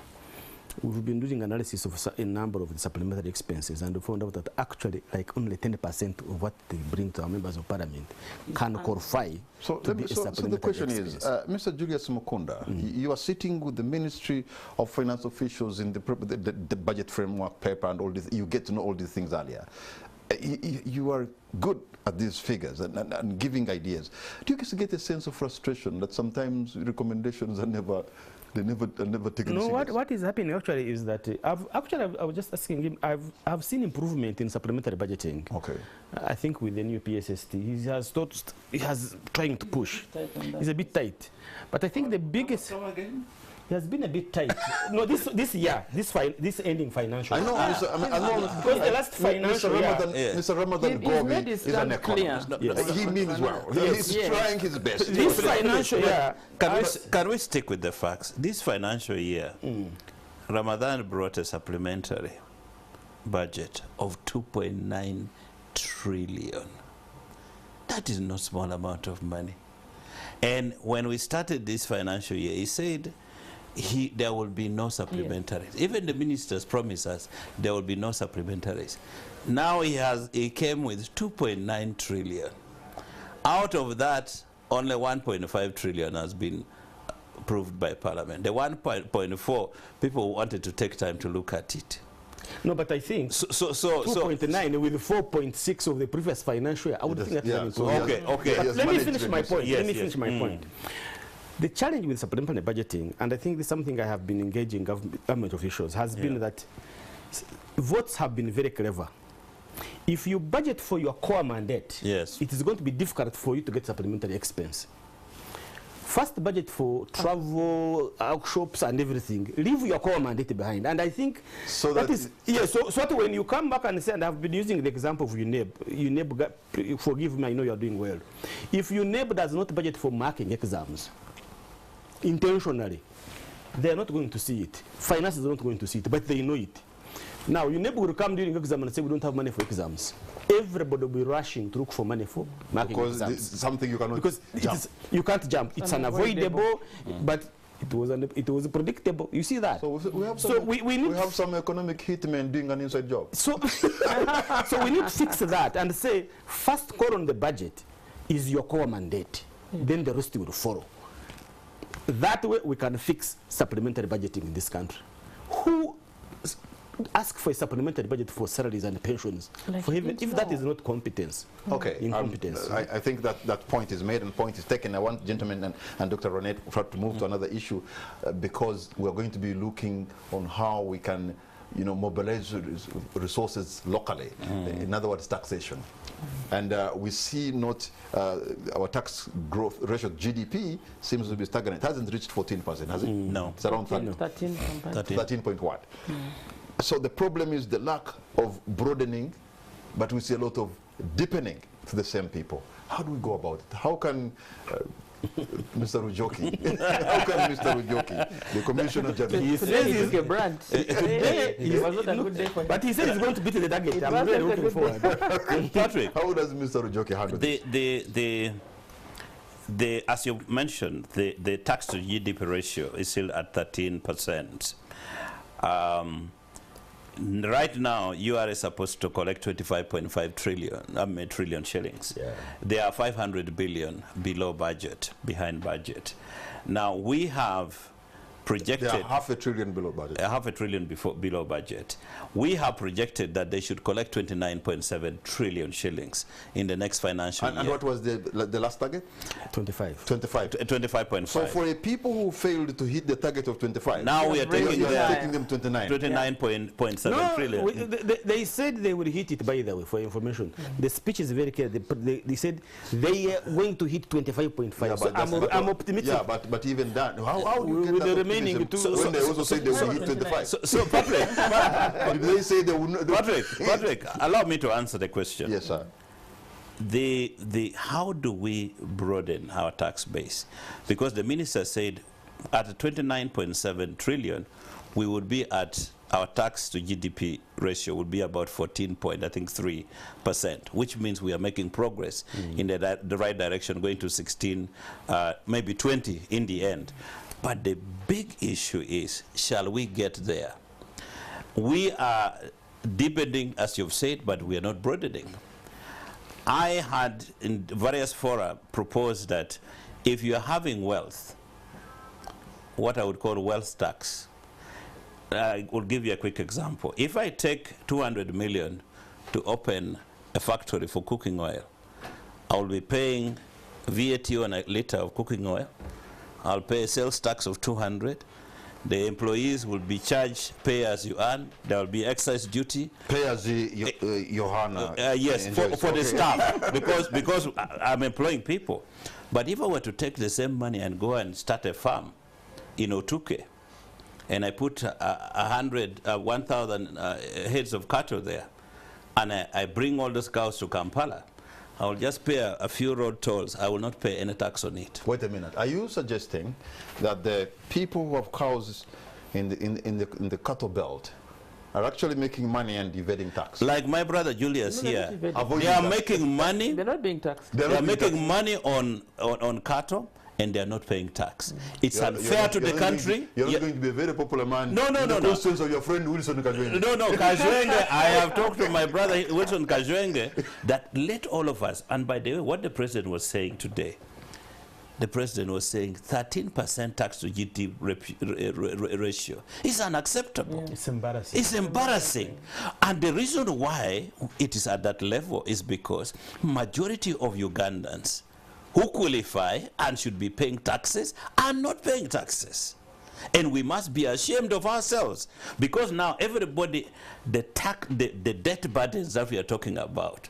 we've been doing analysis of a number of the supplementary expenses, and we found out that actually like only 10% of what they bring to our members of parliament can qualify to be a so supplementary the question expense. is, Mr. Julius Mukunda, you are sitting with the Ministry of Finance officials in the budget framework paper and all this. You get to know all these things earlier. You are good at these figures and giving ideas. Do you get a sense of frustration that sometimes recommendations are never taken No, serious? what is happening actually is that I was just asking him. I've seen improvement in supplementary budgeting. Okay. I think with the new PSST, he has trying to push. He's a bit tight, but I think the biggest. He has been a bit tight. No, this year, this ending financial. I know, I know. Because the last financial Mr. Ramadan Gobi is an economist. Yes. He means well. He's trying his best. This financial year. Can we stick with the facts? This financial year, Ramadan brought a supplementary budget of 2.9 trillion. That is no small amount of money. And when we started this financial year, he said there will be no supplementaries. Yeah. Even the ministers promised us there will be no supplementaries. Now he came with 2.9 trillion. Out of that, only 1.5 trillion has been approved by Parliament. The 1.4, people wanted to take time to look at it. No, but I think 2.9 with 4.6 of the previous financial year, I would think that's okay. But let me finish my point. Let me finish my point. The challenge with supplementary budgeting, and I think this is something I have been engaging government officials, has been that votes have been very clever. If you budget for your core mandate, it is going to be difficult for you to get supplementary expense. First budget for travel, workshops and everything. Leave your core mandate behind. And I think so that is, so when you come back and say, and I've been using the example of UNEB, forgive me, I know you're doing well. If UNEB does not budget for marking exams, intentionally, they are not going to see it. Finance is not going to see it, but they know it. Now, UNEB will come during exam and say, we don't have money for exams. Everybody will be rushing to look for money for marking exams. It's something you cannot because jump. You can't jump. It's unavoidable, but it was predictable. You see that? So we have some economic hitmen doing an inside job. So, so we need to fix that and say, first call on the budget is your core mandate. Then the rest will follow. That way we can fix supplementary budgeting in this country. Who ask for a supplementary budget for salaries and pensions? Like for him, if that is not competence, incompetence. I think that point is made and point is taken. I want gentlemen and Dr. Ronette to move to another issue because we're going to be looking on how we can mobilize resources locally. In other words, taxation. And we see not our tax growth ratio GDP seems to be stagnant. It hasn't reached 14%, has it? No. It's around 13.1. So the problem is the lack of broadening, but we see a lot of deepening to the same people. How do we go about it? How can Mr. Rujoki, the Commissioner General, he says he's a brand. It was not a good day for him. But he said he's going to beat the target. I'm really looking forward. Patrick, how does Mr. Rujoki handle this? As you mentioned, the tax to GDP ratio is still at 13%. Right now, URA is supposed to collect 25.5 trillion shillings. Yeah. They are 500 billion below budget, behind budget. Now, we have projected... They are half a trillion below budget. Half a trillion below budget. We have projected that they should collect 29.7 trillion shillings in the next financial year. And what was the last target? 25. 25.5. So for a people who failed to hit the target of 25, now we are taking them 29. 29.7 trillion. They said they will hit it, by the way, for information. The speech is very clear. They said they are going to hit 25.5. Yeah, so I'm optimistic. Yeah, but even that, how do you get that remaining when they also say they will hit 25? So Patrick, they say they will not. Patrick, allow me to answer the question. Yes, sir. How do we broaden our tax base? Because the minister said at 29.7 trillion, we would be at our tax to GDP ratio would be about 14.3%, which means we are making progress in the right direction, going to 16, maybe 20 in the end. But the big issue is, shall we get there we are deepening, as you've said, but we are not broadening. I had, in various fora, proposed that if you are having wealth, what I would call wealth tax, I will give you a quick example. If I take 200 million to open a factory for cooking oil, I will be paying VAT on a liter of cooking oil. I'll pay a sales tax of 200. The employees will be charged pay as you earn. There will be excise duty. Pay as Johanna. Yes, for the staff, because I'm employing people. But if I were to take the same money and go and start a farm in Otuke, and I put 1,000 heads of cattle there, and I bring all those cows to Kampala, I will just pay a few road tolls. I will not pay any tax on it. Wait a minute. Are you suggesting that the people who have cows in the cattle belt are actually making money and evading tax? Like my brother Julius here, they are making money. They're not being taxed. They are making money on cattle, and they are not paying tax. It's unfair to the country. You're not going to be a very popular man. No. The questions of your friend Wilson Kajwenge. No, Kajwenge. I have talked to my brother Wilson Kajwenge that let all of us, and by the way, what the president was saying today, the president was saying 13% tax to GDP ratio is unacceptable. It's embarrassing. It's embarrassing. And the reason why it is at that level is because majority of Ugandans who qualify and should be paying taxes are not paying taxes. And we must be ashamed of ourselves, because now everybody, the debt burdens that we are talking about,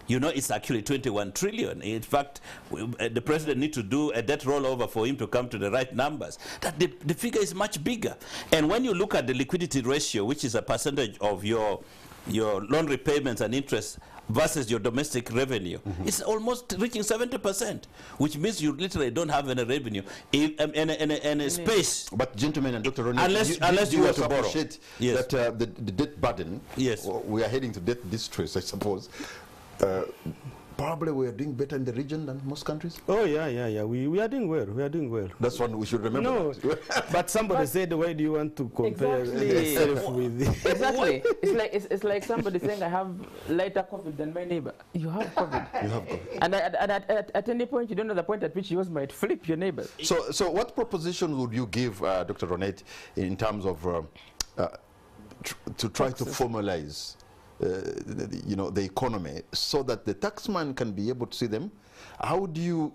you know, it's actually 21 trillion. In fact, the president needs to do a debt rollover for him to come to the right numbers. That the figure is much bigger. And when you look at the liquidity ratio, which is a percentage of your loan repayments and interest versus your domestic revenue, it's almost reaching 70%, which means you literally don't have any revenue in a space. But gentlemen and Dr. Ronnie, unless you were to borrow. Appreciate Yes. that the debt burden, yes, we are heading to debt distress, I suppose. Probably we are doing better in the region than most countries. Oh yeah. We are doing well. We are doing well. That's one we should remember. No, but somebody said, why do you want to compare yourself with? Exactly. It's like somebody saying, I have lighter COVID than my neighbor. You have COVID. You have COVID. And at any point, you don't know the point at which yours might flip your neighbor. So what proposition would you give, Dr. Ronette, in terms of to try to formalize the economy so that the taxman can be able to see them? How do you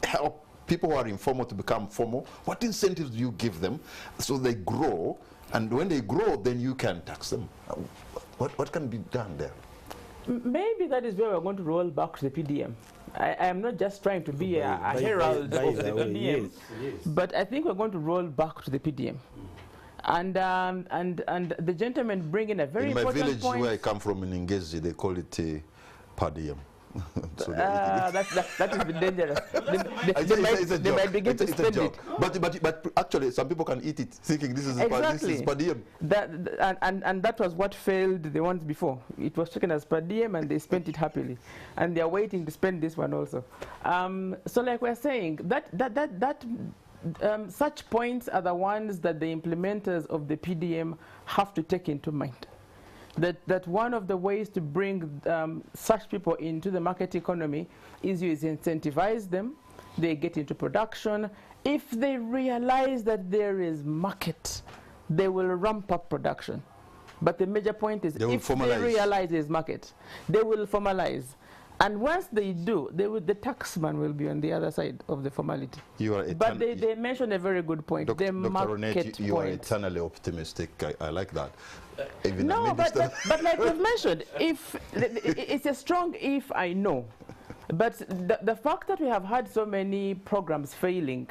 help people who are informal to become formal? What incentives do you give them so they grow? And when they grow, then you can tax them. What can be done there? Maybe that is where we're going to roll back to the PDM. I am not just trying to be a herald of the PDM, but I think we're going to roll back to the PDM. And the gentleman bring in a very important point. In my village where I come from in Ngezi, they call it per diem. So that is dangerous. They might begin to spend it. But actually, some people can eat it, thinking this is per diem. And that was what failed the ones before. It was taken as per diem, and they spent it happily, and they are waiting to spend this one also. So, like we're saying, such points are the ones that the implementers of the PDM have to take into mind. That one of the ways to bring such people into the market economy is you incentivize them, they get into production. If they realize that there is market, they will ramp up production. But the major point is, if they realize there is market, they will formalize. And once they do, the taxman will be on the other side of the formality. But they mentioned a very good point. Dr. Market Ronette, you are eternally optimistic. I like that. No, but like we've mentioned, it's a strong if I know. But the fact that we have had so many programs failing,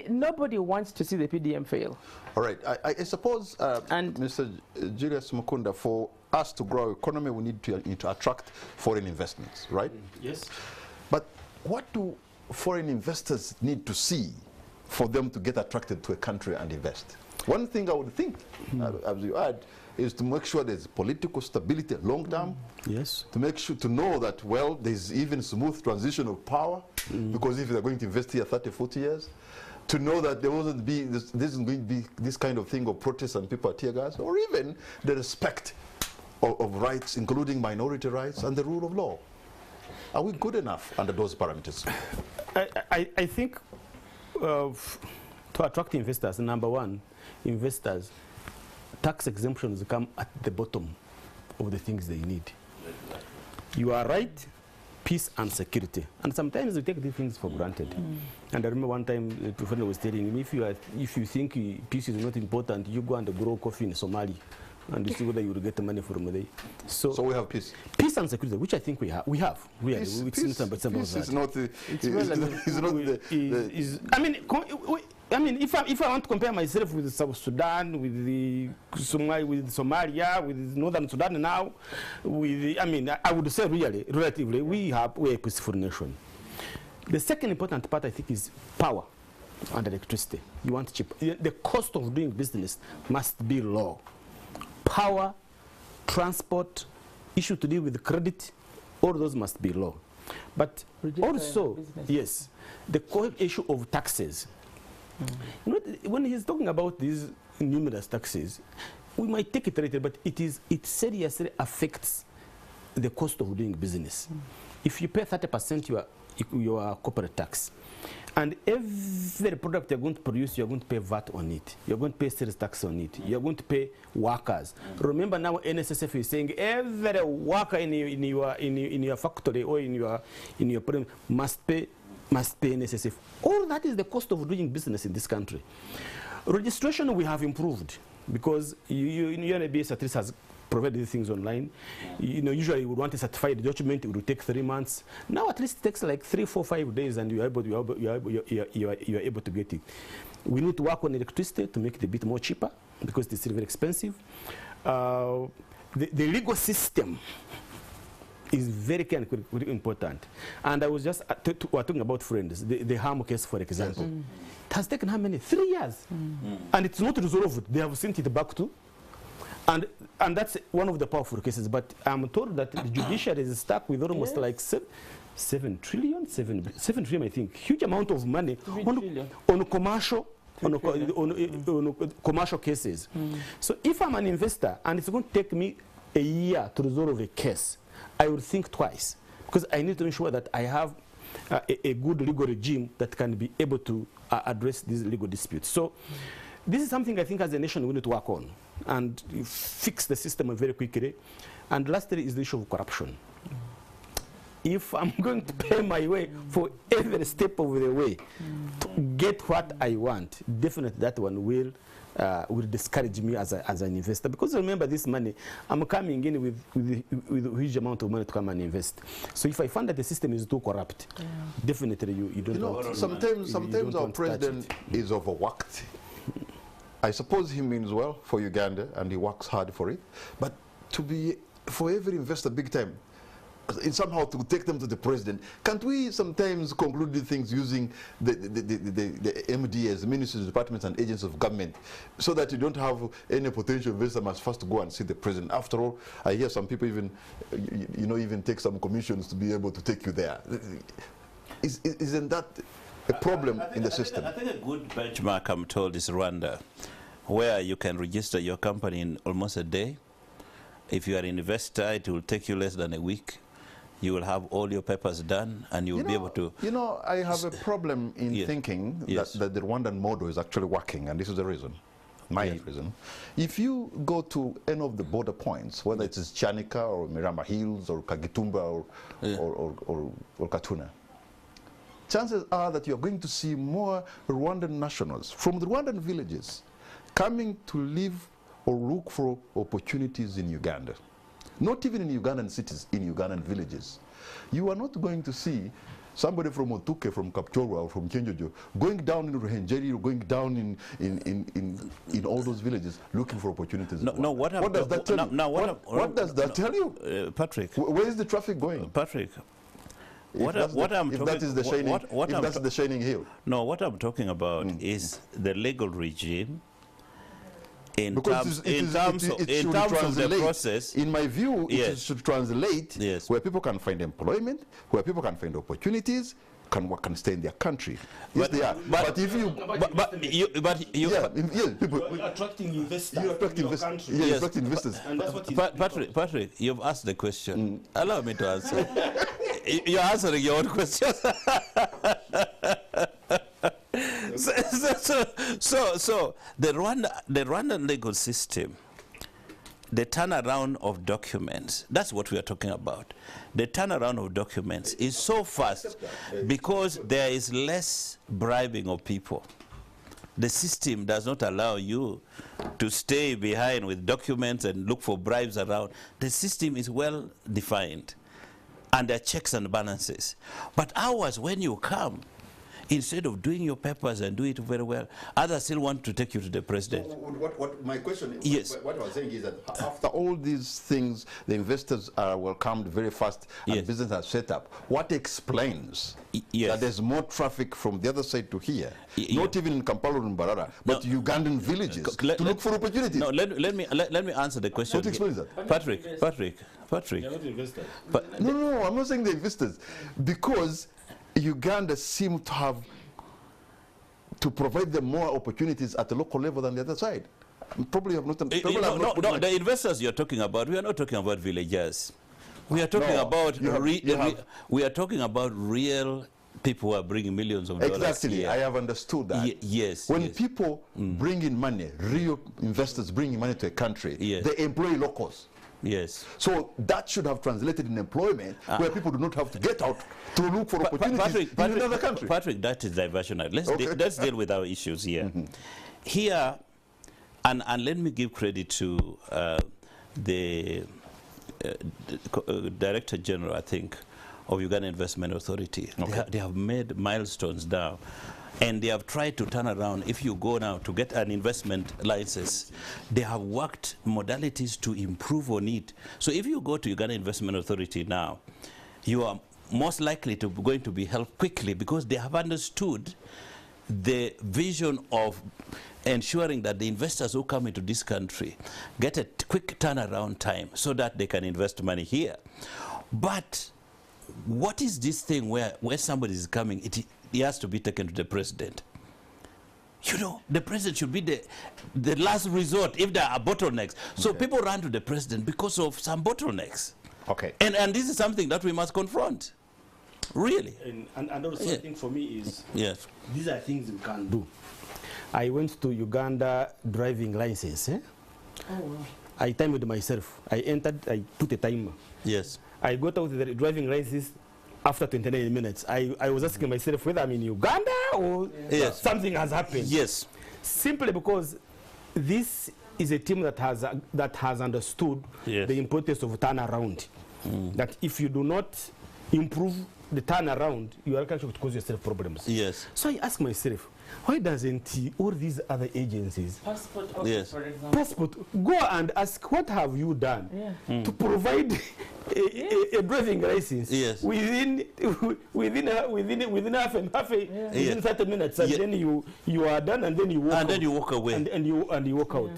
nobody wants to see the PDM fail. All right. I suppose, Mr. Julius Mukunda, for us to grow our economy, we need to attract foreign investments, right? Yes. But what do foreign investors need to see for them to get attracted to a country and invest? One thing I would think, as you add, is to make sure there's political stability long term. Yes. To make sure to know that, well, there's even smooth transition of power, because if they're going to invest here 30, 40 years, to know that there wasn't be this isn't going to be this kind of thing of protest and people are tear gas, or even the respect of rights, including minority rights and the rule of law? Are we good enough under those parameters? I think to attract investors, number one, investors, tax exemptions come at the bottom of the things they need. You are right, peace and security. And sometimes we take these things for granted. And I remember one time the professor was telling me, if you think peace is not important, you go and grow coffee in Somalia and you see whether you will get the money from there. So we have peace. Peace and security, which I think we have. Really. Peace It's not the... I mean, if I want to compare myself with South Sudan, with Somalia, with Northern Sudan now, I would say really, relatively, we're a peaceful nation. The second important part, I think, is power and electricity. You want cheap. The cost of doing business must be low. Power, transport, issue to deal with credit, all those must be low. But also, yes, the core issue of taxes. You know, when he's talking about these numerous taxes, we might take it later, but it seriously affects the cost of doing business. If you pay 30% your corporate tax, and every product you're going to produce, you're going to pay VAT on it. You're going to pay sales tax on it. You're going to pay workers. Remember now, NSSF is saying every worker in your factory or in your program must pay NSSF. All that is the cost of doing business in this country. Registration we have improved because UNABS at least has provided these things online. You know, usually you would want a certified document, it would take 3 months. Now at least it takes like 3, 4, 5 days and you are able to get it. We need to work on electricity to make it a bit more cheaper because it's still very expensive. The legal system is very important. And I was just we're talking about friends, the harm case, for example. Yes. It has taken how many? 3 years. And it's not resolved. They have sent it back to. And that's one of the powerful cases. But I'm told that the judiciary is stuck with almost like 7 trillion, I think. Huge amount of money on commercial. On commercial cases. So if I'm an investor and it's going to take me a year to resolve a case, I would think twice because I need to ensure that I have a good legal regime that can be able to address these legal disputes. So this is something I think as a nation we need to work on and fix the system very quickly. And lastly is the issue of corruption. If I'm going to pay my way for every step of the way to get what I want, definitely that one will discourage me as an investor. Because remember this money, I'm coming in with a huge amount of money to come and invest. So if I find that the system is too corrupt, definitely you don't want to. Sometimes our president is overworked. I suppose he means well for Uganda and he works hard for it. But for every investor big time, and somehow to take them to the president, can't we sometimes conclude these things using the MDAs, ministries, departments, and agents of government, so that you don't have any potential investor must first go and see the president? After all, I hear some people even take some commissions to be able to take you there. Isn't that a problem in the system? I think a good benchmark, I'm told, is Rwanda, where you can register your company in almost a day. If you are an investor, it will take you less than a week. You will have all your papers done and you will be able to... You know, I have a problem in thinking that the Rwandan model is actually working, and this is the reason, my reason. If you go to any of the border points, whether it is Chanika or Mirama Hills or Kagitumba or Katuna, chances are that you're going to see more Rwandan nationals from the Rwandan villages coming to live or look for opportunities in Uganda. Not even in Ugandan cities, in Ugandan villages. You are not going to see somebody from Otuke, from Kapchorwa, or from Chenjojo going down in Ruhenjeri or going down in all those villages looking for opportunities. What does that tell you? What does that tell you? Patrick. Where is the traffic going? Patrick. If that's the shining hill. No, what I'm talking about is the legal regime. In terms of the process, in my view, it should translate where people can find employment, where people can find opportunities, can stay in their country. Yes, they are. But if you, people, you're attracting investors. you attract investors. Yeah, you attract investors. And that's what Patrick, you've asked the question. Allow me to answer. You're answering your own question. So the Rwandan legal system, the turnaround of documents, that's what we are talking about. The turnaround of documents is so fast because there is less bribing of people. The system does not allow you to stay behind with documents and look for bribes around. The system is well defined and there are checks and balances. But ours, when you come, instead of doing your papers and do it very well, others still want to take you to the president. What my question is, yes. what I was saying is that after all these things, the investors are welcomed very fast and yes. business are set up. What explains that there's more traffic from the other side to here? Not even in Kampala or in Mbarara, but Ugandan villages to look for opportunities. No, let me answer the question. What explains that? Patrick. No, I'm not saying the investors. Because Uganda seems to have to provide them more opportunities at the local level than the other side. Probably have not. The investors you're talking about, we are not talking about villagers. We are talking we are talking about real people who are bringing millions of dollars. Exactly, here. I have understood that. Yes. When people bring in money, real investors bringing money to a country, they employ locals. Yes. So that should have translated in employment where people do not have to get out to look for opportunities in another country. Patrick, that is diversionary. Let's deal with our issues here. Here, and let me give credit to the Director General, I think, of Uganda Investment Authority. They have made milestones now. And they have tried to turn around. If you go now to get an investment license, they have worked modalities to improve on it. So if you go to Uganda Investment Authority now, you are most likely going to be helped quickly because they have understood the vision of ensuring that the investors who come into this country get a quick turnaround time so that they can invest money here. But what is this thing where somebody is coming, he has to be taken to the president? You know, the president should be the last resort if there are bottlenecks. So people run to the president because of some bottlenecks. Okay. And this is something that we must confront. Really. And also I think for me is, these are things we can do. I went to Uganda driving license. Oh, wow. I timed myself. I entered, I put a timer. Yes. I got out the driving license after 29 minutes. I was asking myself whether I'm in Uganda or something has happened. Yes. Simply because this is a team that has understood the importance of turnaround. That if you do not improve the turnaround, you are likely to cause yourself problems. Yes. So I ask myself, why doesn't all these other agencies, Passport office, for example, Passport, go and ask what have you done to provide a driving license within 30 minutes, and then you are done, and then you walk then you walk away, and you walk out.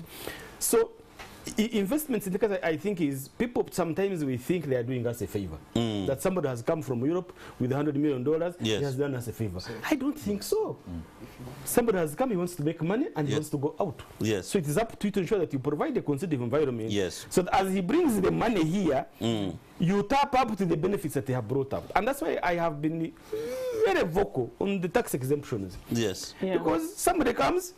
So investments in the country, I think, is people sometimes we think they are doing us a favor. That somebody has come from Europe with $100 million, he has done us a favor. I don't think so. Somebody has come, he wants to make money, and he wants to go out. So it is up to you to ensure that you provide a conducive environment. So that as he brings the money here, you tap up to the benefits that they have brought up. And that's why I have been very vocal on the tax exemptions. Because somebody comes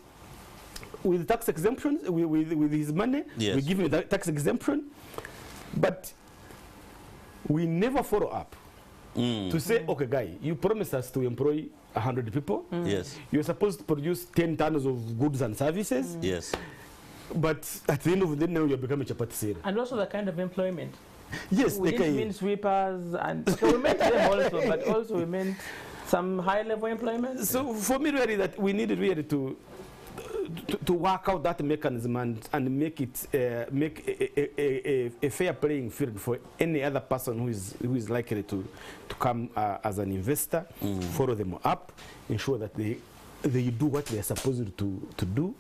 with tax exemptions, with his money, we give him the tax exemption, but we never follow up to say, okay, guy, you promised us to employ 100 people. You're supposed to produce 10 tons of goods and services. But at the end of the day, now you're becoming chapati sale. And also the kind of employment. We didn't mean sweepers, and so we meant them also, but also we meant some high-level employment. So for me, really, that we need really to work out that mechanism and make it a fair playing field for any other person who is likely to come as an investor, follow them up, ensure that they do what they are supposed to do,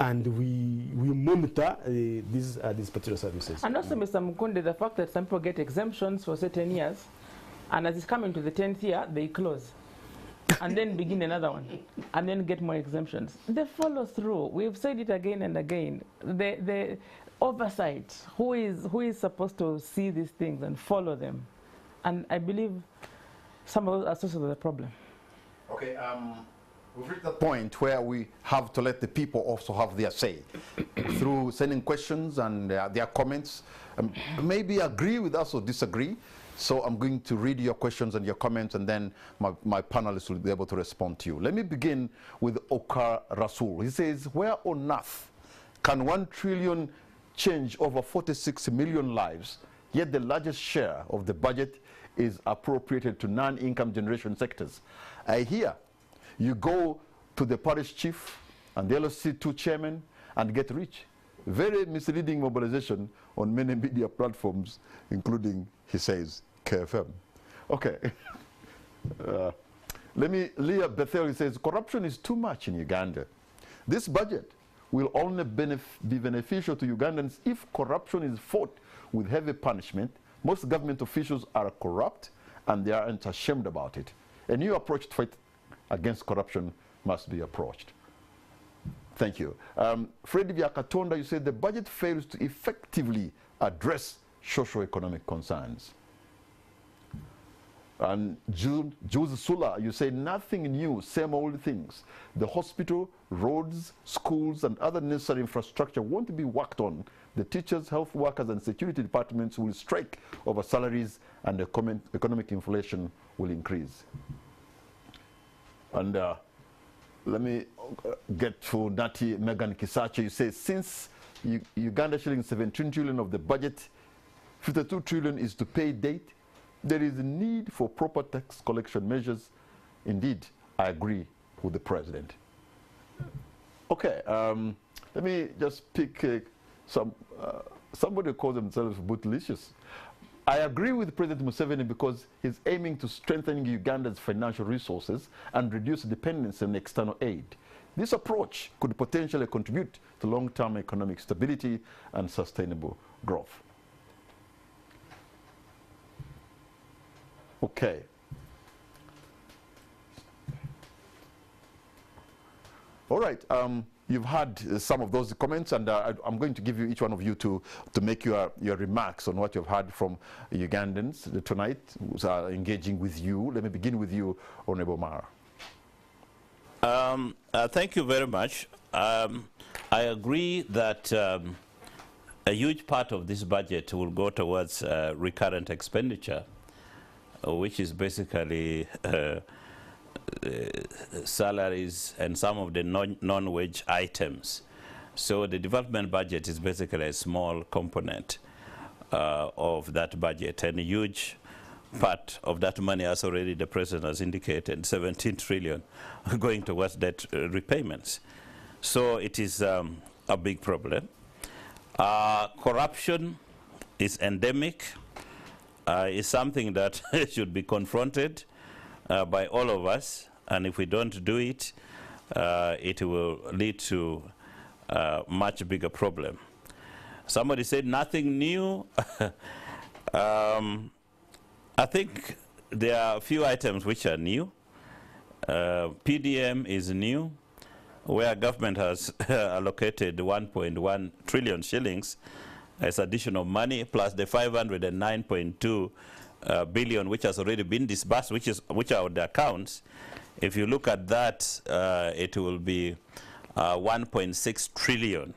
and we monitor these particular services. And also, Mr. Mukunde, the fact that some people get exemptions for certain years, and as it's coming to the 10th year, they close. and then begin another one, and then get more exemptions. They follow through. We've said it again and again. The oversight, who is supposed to see these things and follow them? And I believe some of those are sources of the problem. Okay, we've reached that point where we have to let the people also have their say through sending questions and their comments. Maybe agree with us or disagree. So I'm going to read your questions and your comments, and then my panelists will be able to respond to you. Let me begin with Okar Rasul. He says, where on earth can 1 trillion change over 46 million lives, yet the largest share of the budget is appropriated to non-income generation sectors? I hear you go to the parish chief and the LOC2 chairman and get rich. Very misleading mobilization on many media platforms, including, he says, KFM. Okay. Leah Bethel says, corruption is too much in Uganda. This budget will only be beneficial to Ugandans if corruption is fought with heavy punishment. Most government officials are corrupt and they aren't ashamed about it. A new approach to fight against corruption must be approached. Thank you. Freddy Vyakatonda, you said the budget fails to effectively address socio-economic concerns. And Jules Sula, you say nothing new, same old things. The hospital, roads, schools, and other necessary infrastructure won't be worked on. The teachers, health workers, and security departments will strike over salaries, and economic inflation will increase. And let me get to Nati Megan Kisache. You say since Uganda shilling 17 trillion of the budget, 52 trillion is to pay debt, there is a need for proper tax collection measures. Indeed, I agree with the president. Okay, let me just pick somebody who calls themselves bootylicious. I agree with President Museveni because he's aiming to strengthen Uganda's financial resources and reduce dependence on external aid. This approach could potentially contribute to long-term economic stability and sustainable growth. Okay. All right. You've had some of those comments, and I'm going to give you each one of you to make your remarks on what you've heard from Ugandans tonight who are engaging with you. Let me begin with you, Honorable Mara. Thank you very much. I agree that a huge part of this budget will go towards recurrent expenditure, which is basically salaries and some of the non-wage items. So the development budget is basically a small component of that budget, and a huge part of that money, as already the president has indicated, 17 trillion going towards debt repayments. So it is a big problem. Corruption is endemic. Is something that should be confronted by all of us, and if we don't do it, it will lead to a much bigger problem. Somebody said nothing new. I think there are a few items which are new. PDM is new, where government has allocated 1.1 trillion shillings as additional money, plus the 509.2 billion which has already been disbursed, which are on the accounts. If you look at that, it will be 1.6 trillion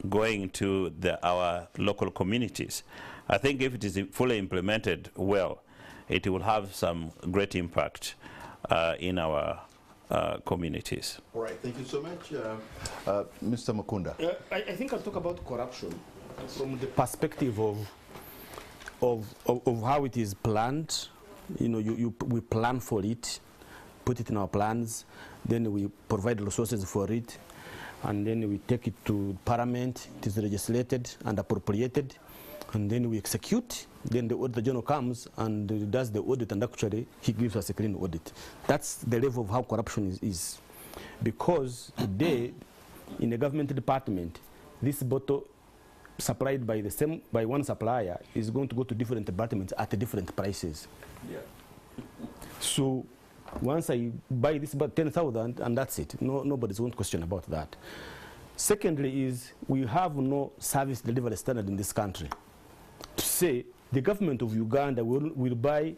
going to our local communities. I think if it is fully implemented well, it will have some great impact in our communities. All right, thank you so much. Mr. Mukunda. I think I'll talk about corruption from the perspective of how it is planned. You know, we plan for it, put it in our plans, then we provide resources for it, and then we take it to Parliament, it is legislated and appropriated, and then we execute. Then the Auditor General comes and does the audit, and actually he gives us a clean audit. That's the level of how corruption is. Because today, in a government department, this bottle supplied by one supplier is going to go to different departments at different prices. Yeah. So Once I buy this about 10,000 and that's it. Nobody's going to question about that. Secondly is we have no service delivery standard in this country. To say the government of Uganda will buy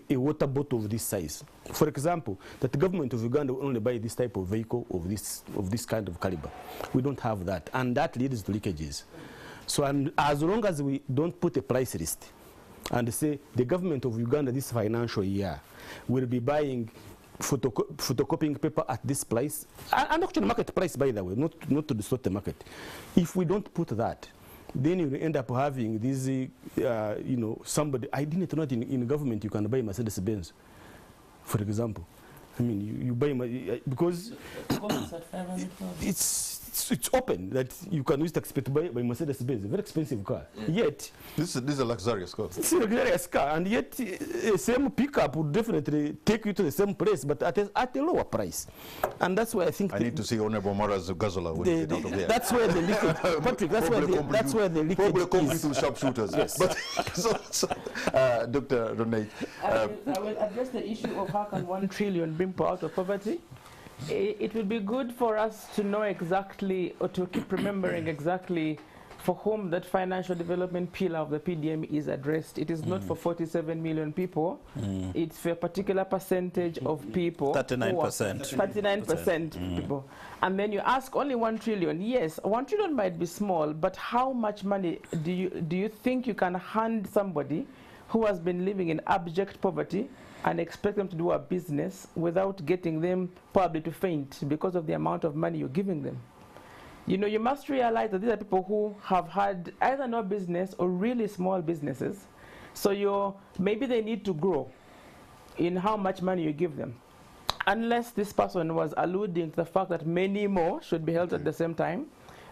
a water bottle of this size. For example, that the government of Uganda will only buy this type of vehicle of this kind of caliber. We don't have that, and that leads to leakages. So as long as we don't put a price list and say the government of Uganda this financial year will be buying photocopying paper at this price, and actually market price, by the way, not to distort the market. If we don't put that, then you end up having this, you know, somebody, I didn't know that in government you can buy Mercedes-Benz, for example. I mean, you buy, because it's open that you can use tax to buy Mercedes-Benz, a very expensive car. Yet, this is a luxurious car. It's a luxurious car, and yet same pickup would definitely take you to the same place, but at a lower price. And that's why I think I need to see Honorable Mara's Gazola when you get out of here. That's where the leakage, Patrick. That's where the leakage probably is. Probably sharpshooters. Yes. But Dr. Ronate, I will address the issue of how can 1 trillion bring people out of poverty. It will be good for us to know exactly, or to keep remembering exactly for whom that financial development pillar of the PDM is addressed. It is not for 47 million people. It's for a particular percentage of people. 39%. 39% people. And then you ask only 1 trillion. Yes, 1 trillion might be small, but how much money do you think you can hand somebody who has been living in abject poverty and expect them to do a business without getting them probably to faint because of the amount of money you're giving them? You know, you must realize that these are people who have had either no business or really small businesses. So maybe they need to grow in how much money you give them. Unless this person was alluding to the fact that many more should be held at the same time.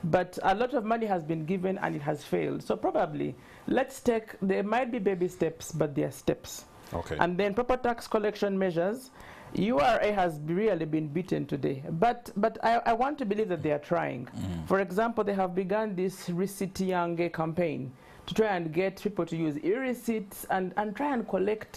But a lot of money has been given and it has failed. So probably, there might be baby steps, but they are steps. Okay. And then proper tax collection measures. URA has really been beaten today, but I want to believe that they are trying. For example, they have begun this Receipt Yange campaign to try and get people to use e-receipts and try and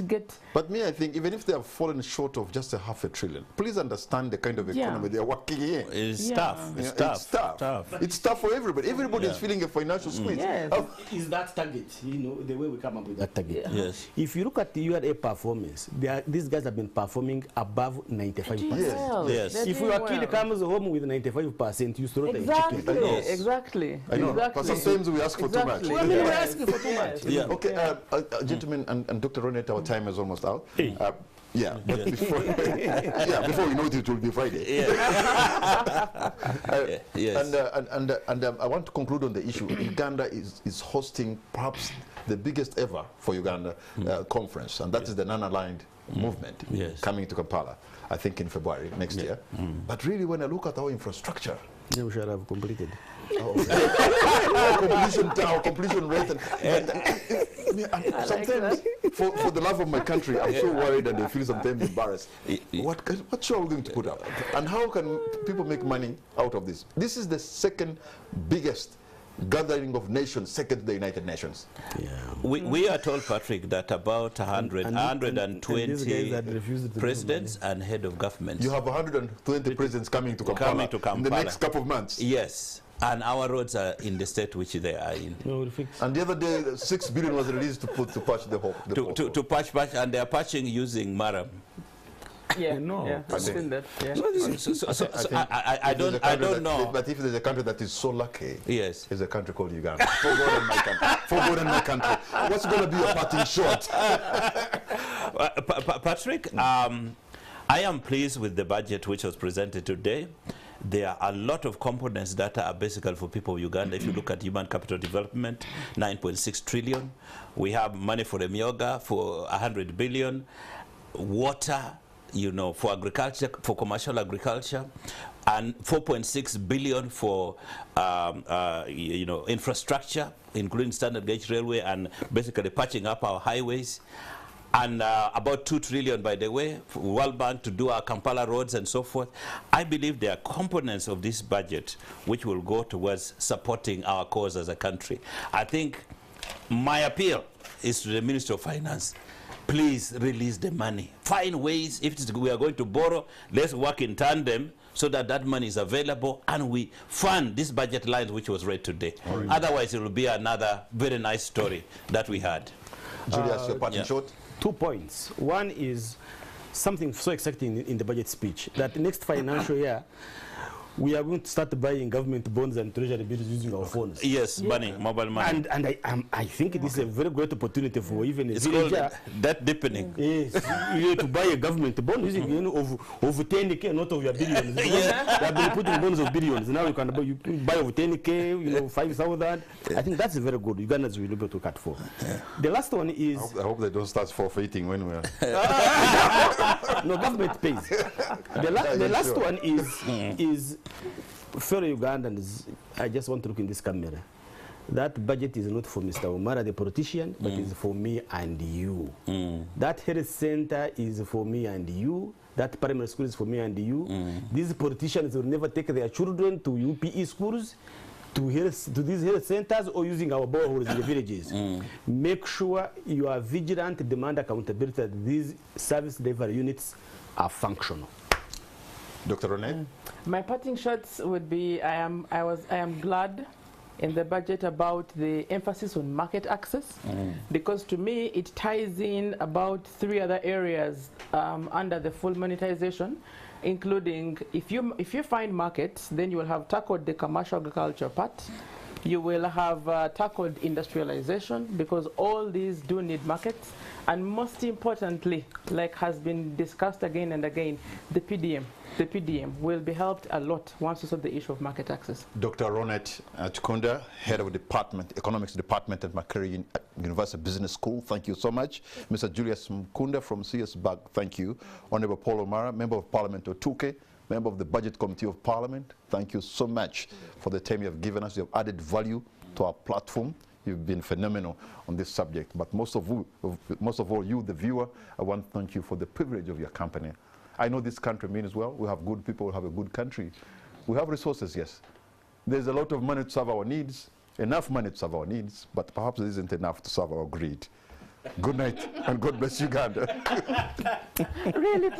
get... But I think even if they have fallen short of just $500 billion, please understand the kind of economy they are working in. It's tough. It's tough. It's tough for everybody. Everybody is feeling a financial squeeze. Yes. Is that target, you know, the way we come up with that target? Yes. If you look at the URA performance, these guys have been performing above 95%. Well. Yes. If your kid comes home with 95%, you throw the chicken. Exactly. I know. But sometimes we ask for too much. Well, I mean, we're asking for too much. Yeah. Okay, gentlemen and Dr. Ronate, our time is almost out. Yeah, but before, before we know it will be Friday. Yes. And I want to conclude on the issue. Uganda is hosting perhaps the biggest ever for Uganda conference, and that is the non-aligned movement coming to Kampala, I think in February next year. But really, when I look at our infrastructure, we should have completed. completion rate. Sometimes, for the love of my country, I'm so worried and I feel sometimes embarrassed. What show are we going to put up? And how can people make money out of this? This is the second biggest gathering of nations, second to the United Nations. Yeah. We are told, Patrick, that about 120 presidents and head of governments. You have 120 presidents coming to Kampala in the next couple of months. Yes. And our roads are in the state which they are in. And the other day, 6 billion was released to patch the hole. To patch, and they are patching using Maram. Yeah, no, I've seen that. Yeah. I don't know. But if there's a country that is so lucky, yes, it's a country called Uganda. For God and my country. For God and my country. What's going to be your parting shot? Patrick, I am pleased with the budget which was presented today. There are a lot of components that are basic for people of Uganda. If you look at human capital development, 9.6 trillion. We have money for the Myoga for 100 billion. Water, you know, for agriculture, for commercial agriculture, and 4.6 billion for, you know, infrastructure, including standard gauge railway and basically patching up our highways. And about 2 trillion, by the way, for World Bank to do our Kampala roads and so forth. I believe there are components of this budget which will go towards supporting our cause as a country. I think my appeal is to the Ministry of Finance. Please release the money. Find ways. If we are going to borrow, let's work in tandem so that that money is available and we fund this budget line which was read today. Otherwise, it will be another very nice story that we had. Julius, your parting short. 2 points. One is something so exciting in the budget speech, that next financial year, we are going to start buying government bonds and treasury bills using our phones. Yes, money, mobile money. And I think this is a very great opportunity for even a It's villager. called debt deepening. Yes, you have to buy a government bond using of 10K, not of your billions. They have been putting bonds of billions. Now you can buy of 10K, 5,000. I think that's very good. Ugandans will be able to cut for. The last one is... I hope they don't start forfeiting when we're... No, government pays. The last one is fellow Ugandans. I just want to look in this camera. That budget is not for Mr. Omara, the politician, but is for me and you. That health center is for me and you. That primary school is for me and you. These politicians will never take their children to UPE schools, to these health centers, or using our boreholes in the villages. Make sure you are vigilant, demand accountability that these service delivery units are functional. Dr. Ronette? My parting shots would be, I am glad in the budget about the emphasis on market access, because to me it ties in about 3 other areas under the full monetization, including if you find markets, then you will have tackled the commercial agriculture part. You will have tackled industrialization, because all these do need markets. And most importantly, like has been discussed again and again, the PDM. The PDM will be helped a lot once we solve the issue of market access. Dr. Ronette Chikunda, Head of Economics Department at Makerere University Business School, thank you so much. Mr. Julius Mkunda from CS Bag, thank you. Honorable Paul Omara, Member of Parliament Otuke, Member of the Budget Committee of Parliament, thank you so much for the time you have given us. You have added value to our platform. You've been phenomenal on this subject. But most of all, you, the viewer, I want to thank you for the privilege of your company. I know this country means well. We have good people, we have a good country. We have resources, yes. There's a lot of money to serve our needs, enough money to serve our needs, but perhaps there isn't enough to serve our greed. Good night, and God bless Uganda. Really?